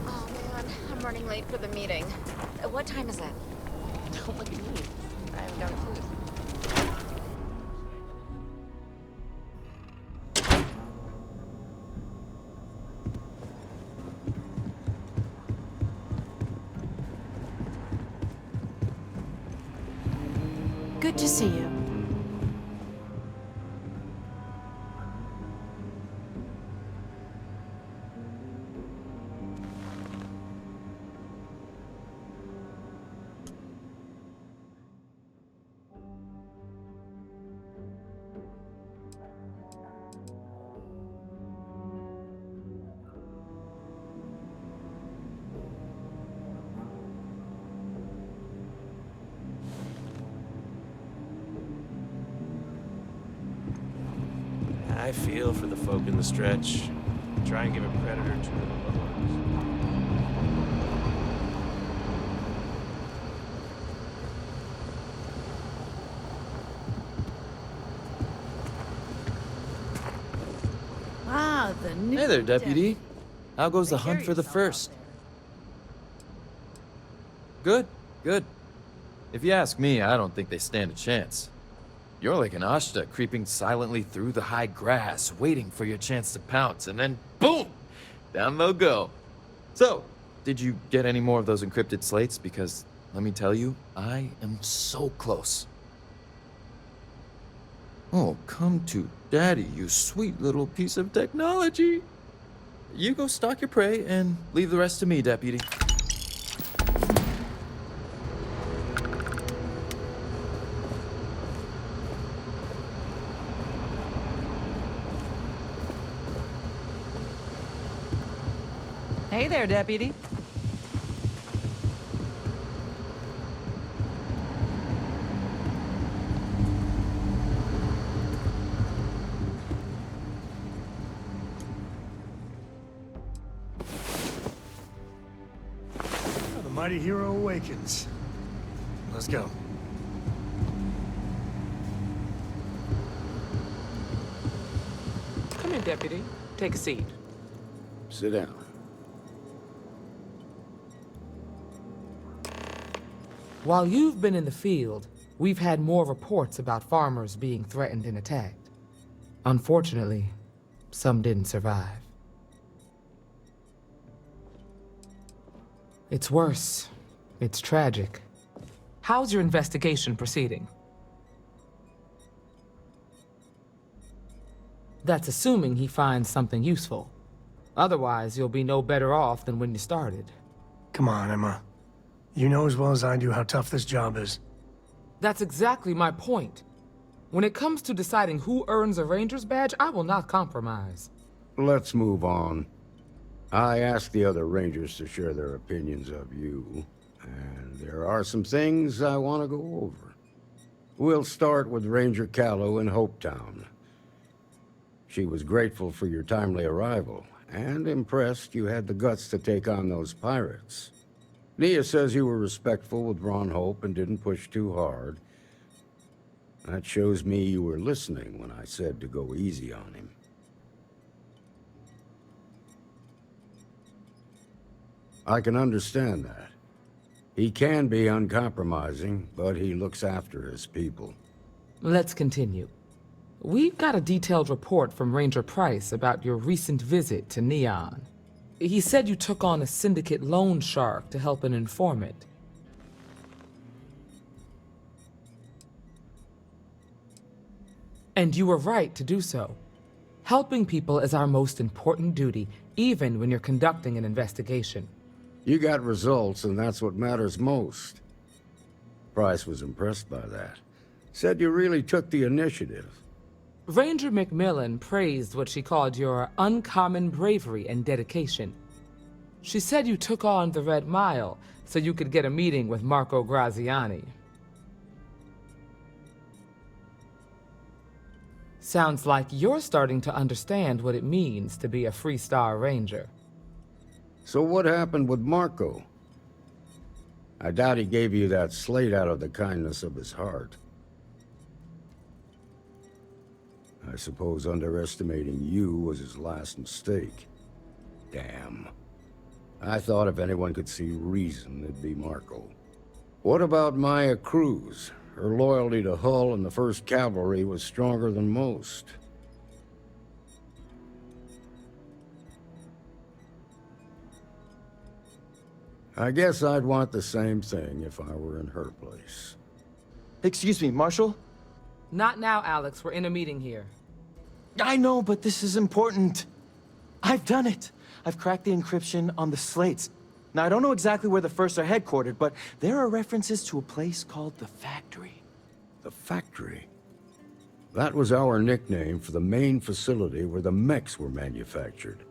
Oh man, I'm running late for the meeting. What time is it? Don't look at me. I haven't got a clue. Good to see you. I feel for the folk in the stretch. Try and give a credit or two to the locals. Ah, the new Hey there, Deputy. How goes the hunt for the first? Good, good. If you ask me, I don't think they stand a chance. You're like an Ashta creeping silently through the high grass, waiting for your chance to pounce, and then boom! Down they'll go. So, did you get any more of those encrypted slates? Because, let me tell you, I am so close. Oh, come to Daddy, you sweet little piece of technology. You go stalk your prey and leave the rest to me, Deputy. Hey there, Deputy. The mighty hero awakens. Let's go. Come in, Deputy. Take a seat. Sit down. While you've been in the field, we've had more reports about farmers being threatened and attacked. Unfortunately, some didn't survive. It's worse. It's tragic. How's your investigation proceeding? That's assuming he finds something useful. Otherwise, you'll be no better off than when you started. Come on, Emma. You know as well as I do how tough this job is. That's exactly my point. When it comes to deciding who earns a Ranger's badge, I will not compromise. Let's move on. I asked the other Rangers to share their opinions of you, and there are some things I want to go over. We'll start with Ranger Callow in Hopetown. She was grateful for your timely arrival, and impressed you had the guts to take on those pirates. Nia says you were respectful with Ron Hope and didn't push too hard. That shows me you were listening when I said to go easy on him. I can understand that. He can be uncompromising, but he looks after his people. Let's continue. We've got a detailed report from Ranger Price about your recent visit to Neon. He said you took on a syndicate loan shark to help an informant. And you were right to do so. Helping people is our most important duty, even when you're conducting an investigation. You got results, and that's what matters most. Price was impressed by that. Said you really took the initiative. Ranger Macmillan praised what she called your uncommon bravery and dedication. She said you took on the Red Mile so you could get a meeting with Marco Graziani. Sounds like you're starting to understand what it means to be a Freestar Ranger. So what happened with Marco? I doubt he gave you that slate out of the kindness of his heart. I suppose underestimating you was his last mistake. Damn. I thought if anyone could see reason, it'd be Marco. What about Maya Cruz? Her loyalty to Hull and the 1st Cavalry was stronger than most. I guess I'd want the same thing if I were in her place. Excuse me, Marshal? Not now, Alex. We're in a meeting here. I know, but this is important. I've done it. I've cracked the encryption on the slates. Now, I don't know exactly where the First are headquartered, but there are references to a place called the Factory. The Factory? That was our nickname for the main facility where the mechs were manufactured.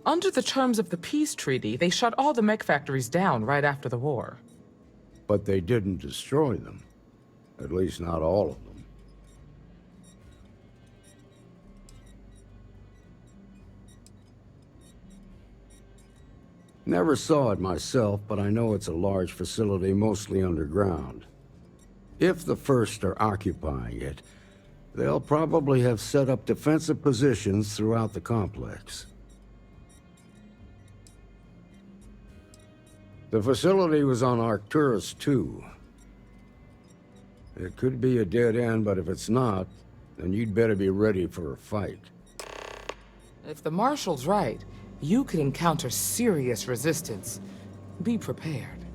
Under the terms of the peace treaty, they shut all the mech factories down right after the war. But they didn't destroy them. At least not all of them. Never saw it myself, but I know it's a large facility mostly underground. If the First are occupying it, they'll probably have set up defensive positions throughout the complex. The facility was on Arcturus 2. It could be a dead end, but if it's not, then you'd better be ready for a fight. If the Marshal's right, you could encounter serious resistance. Be prepared.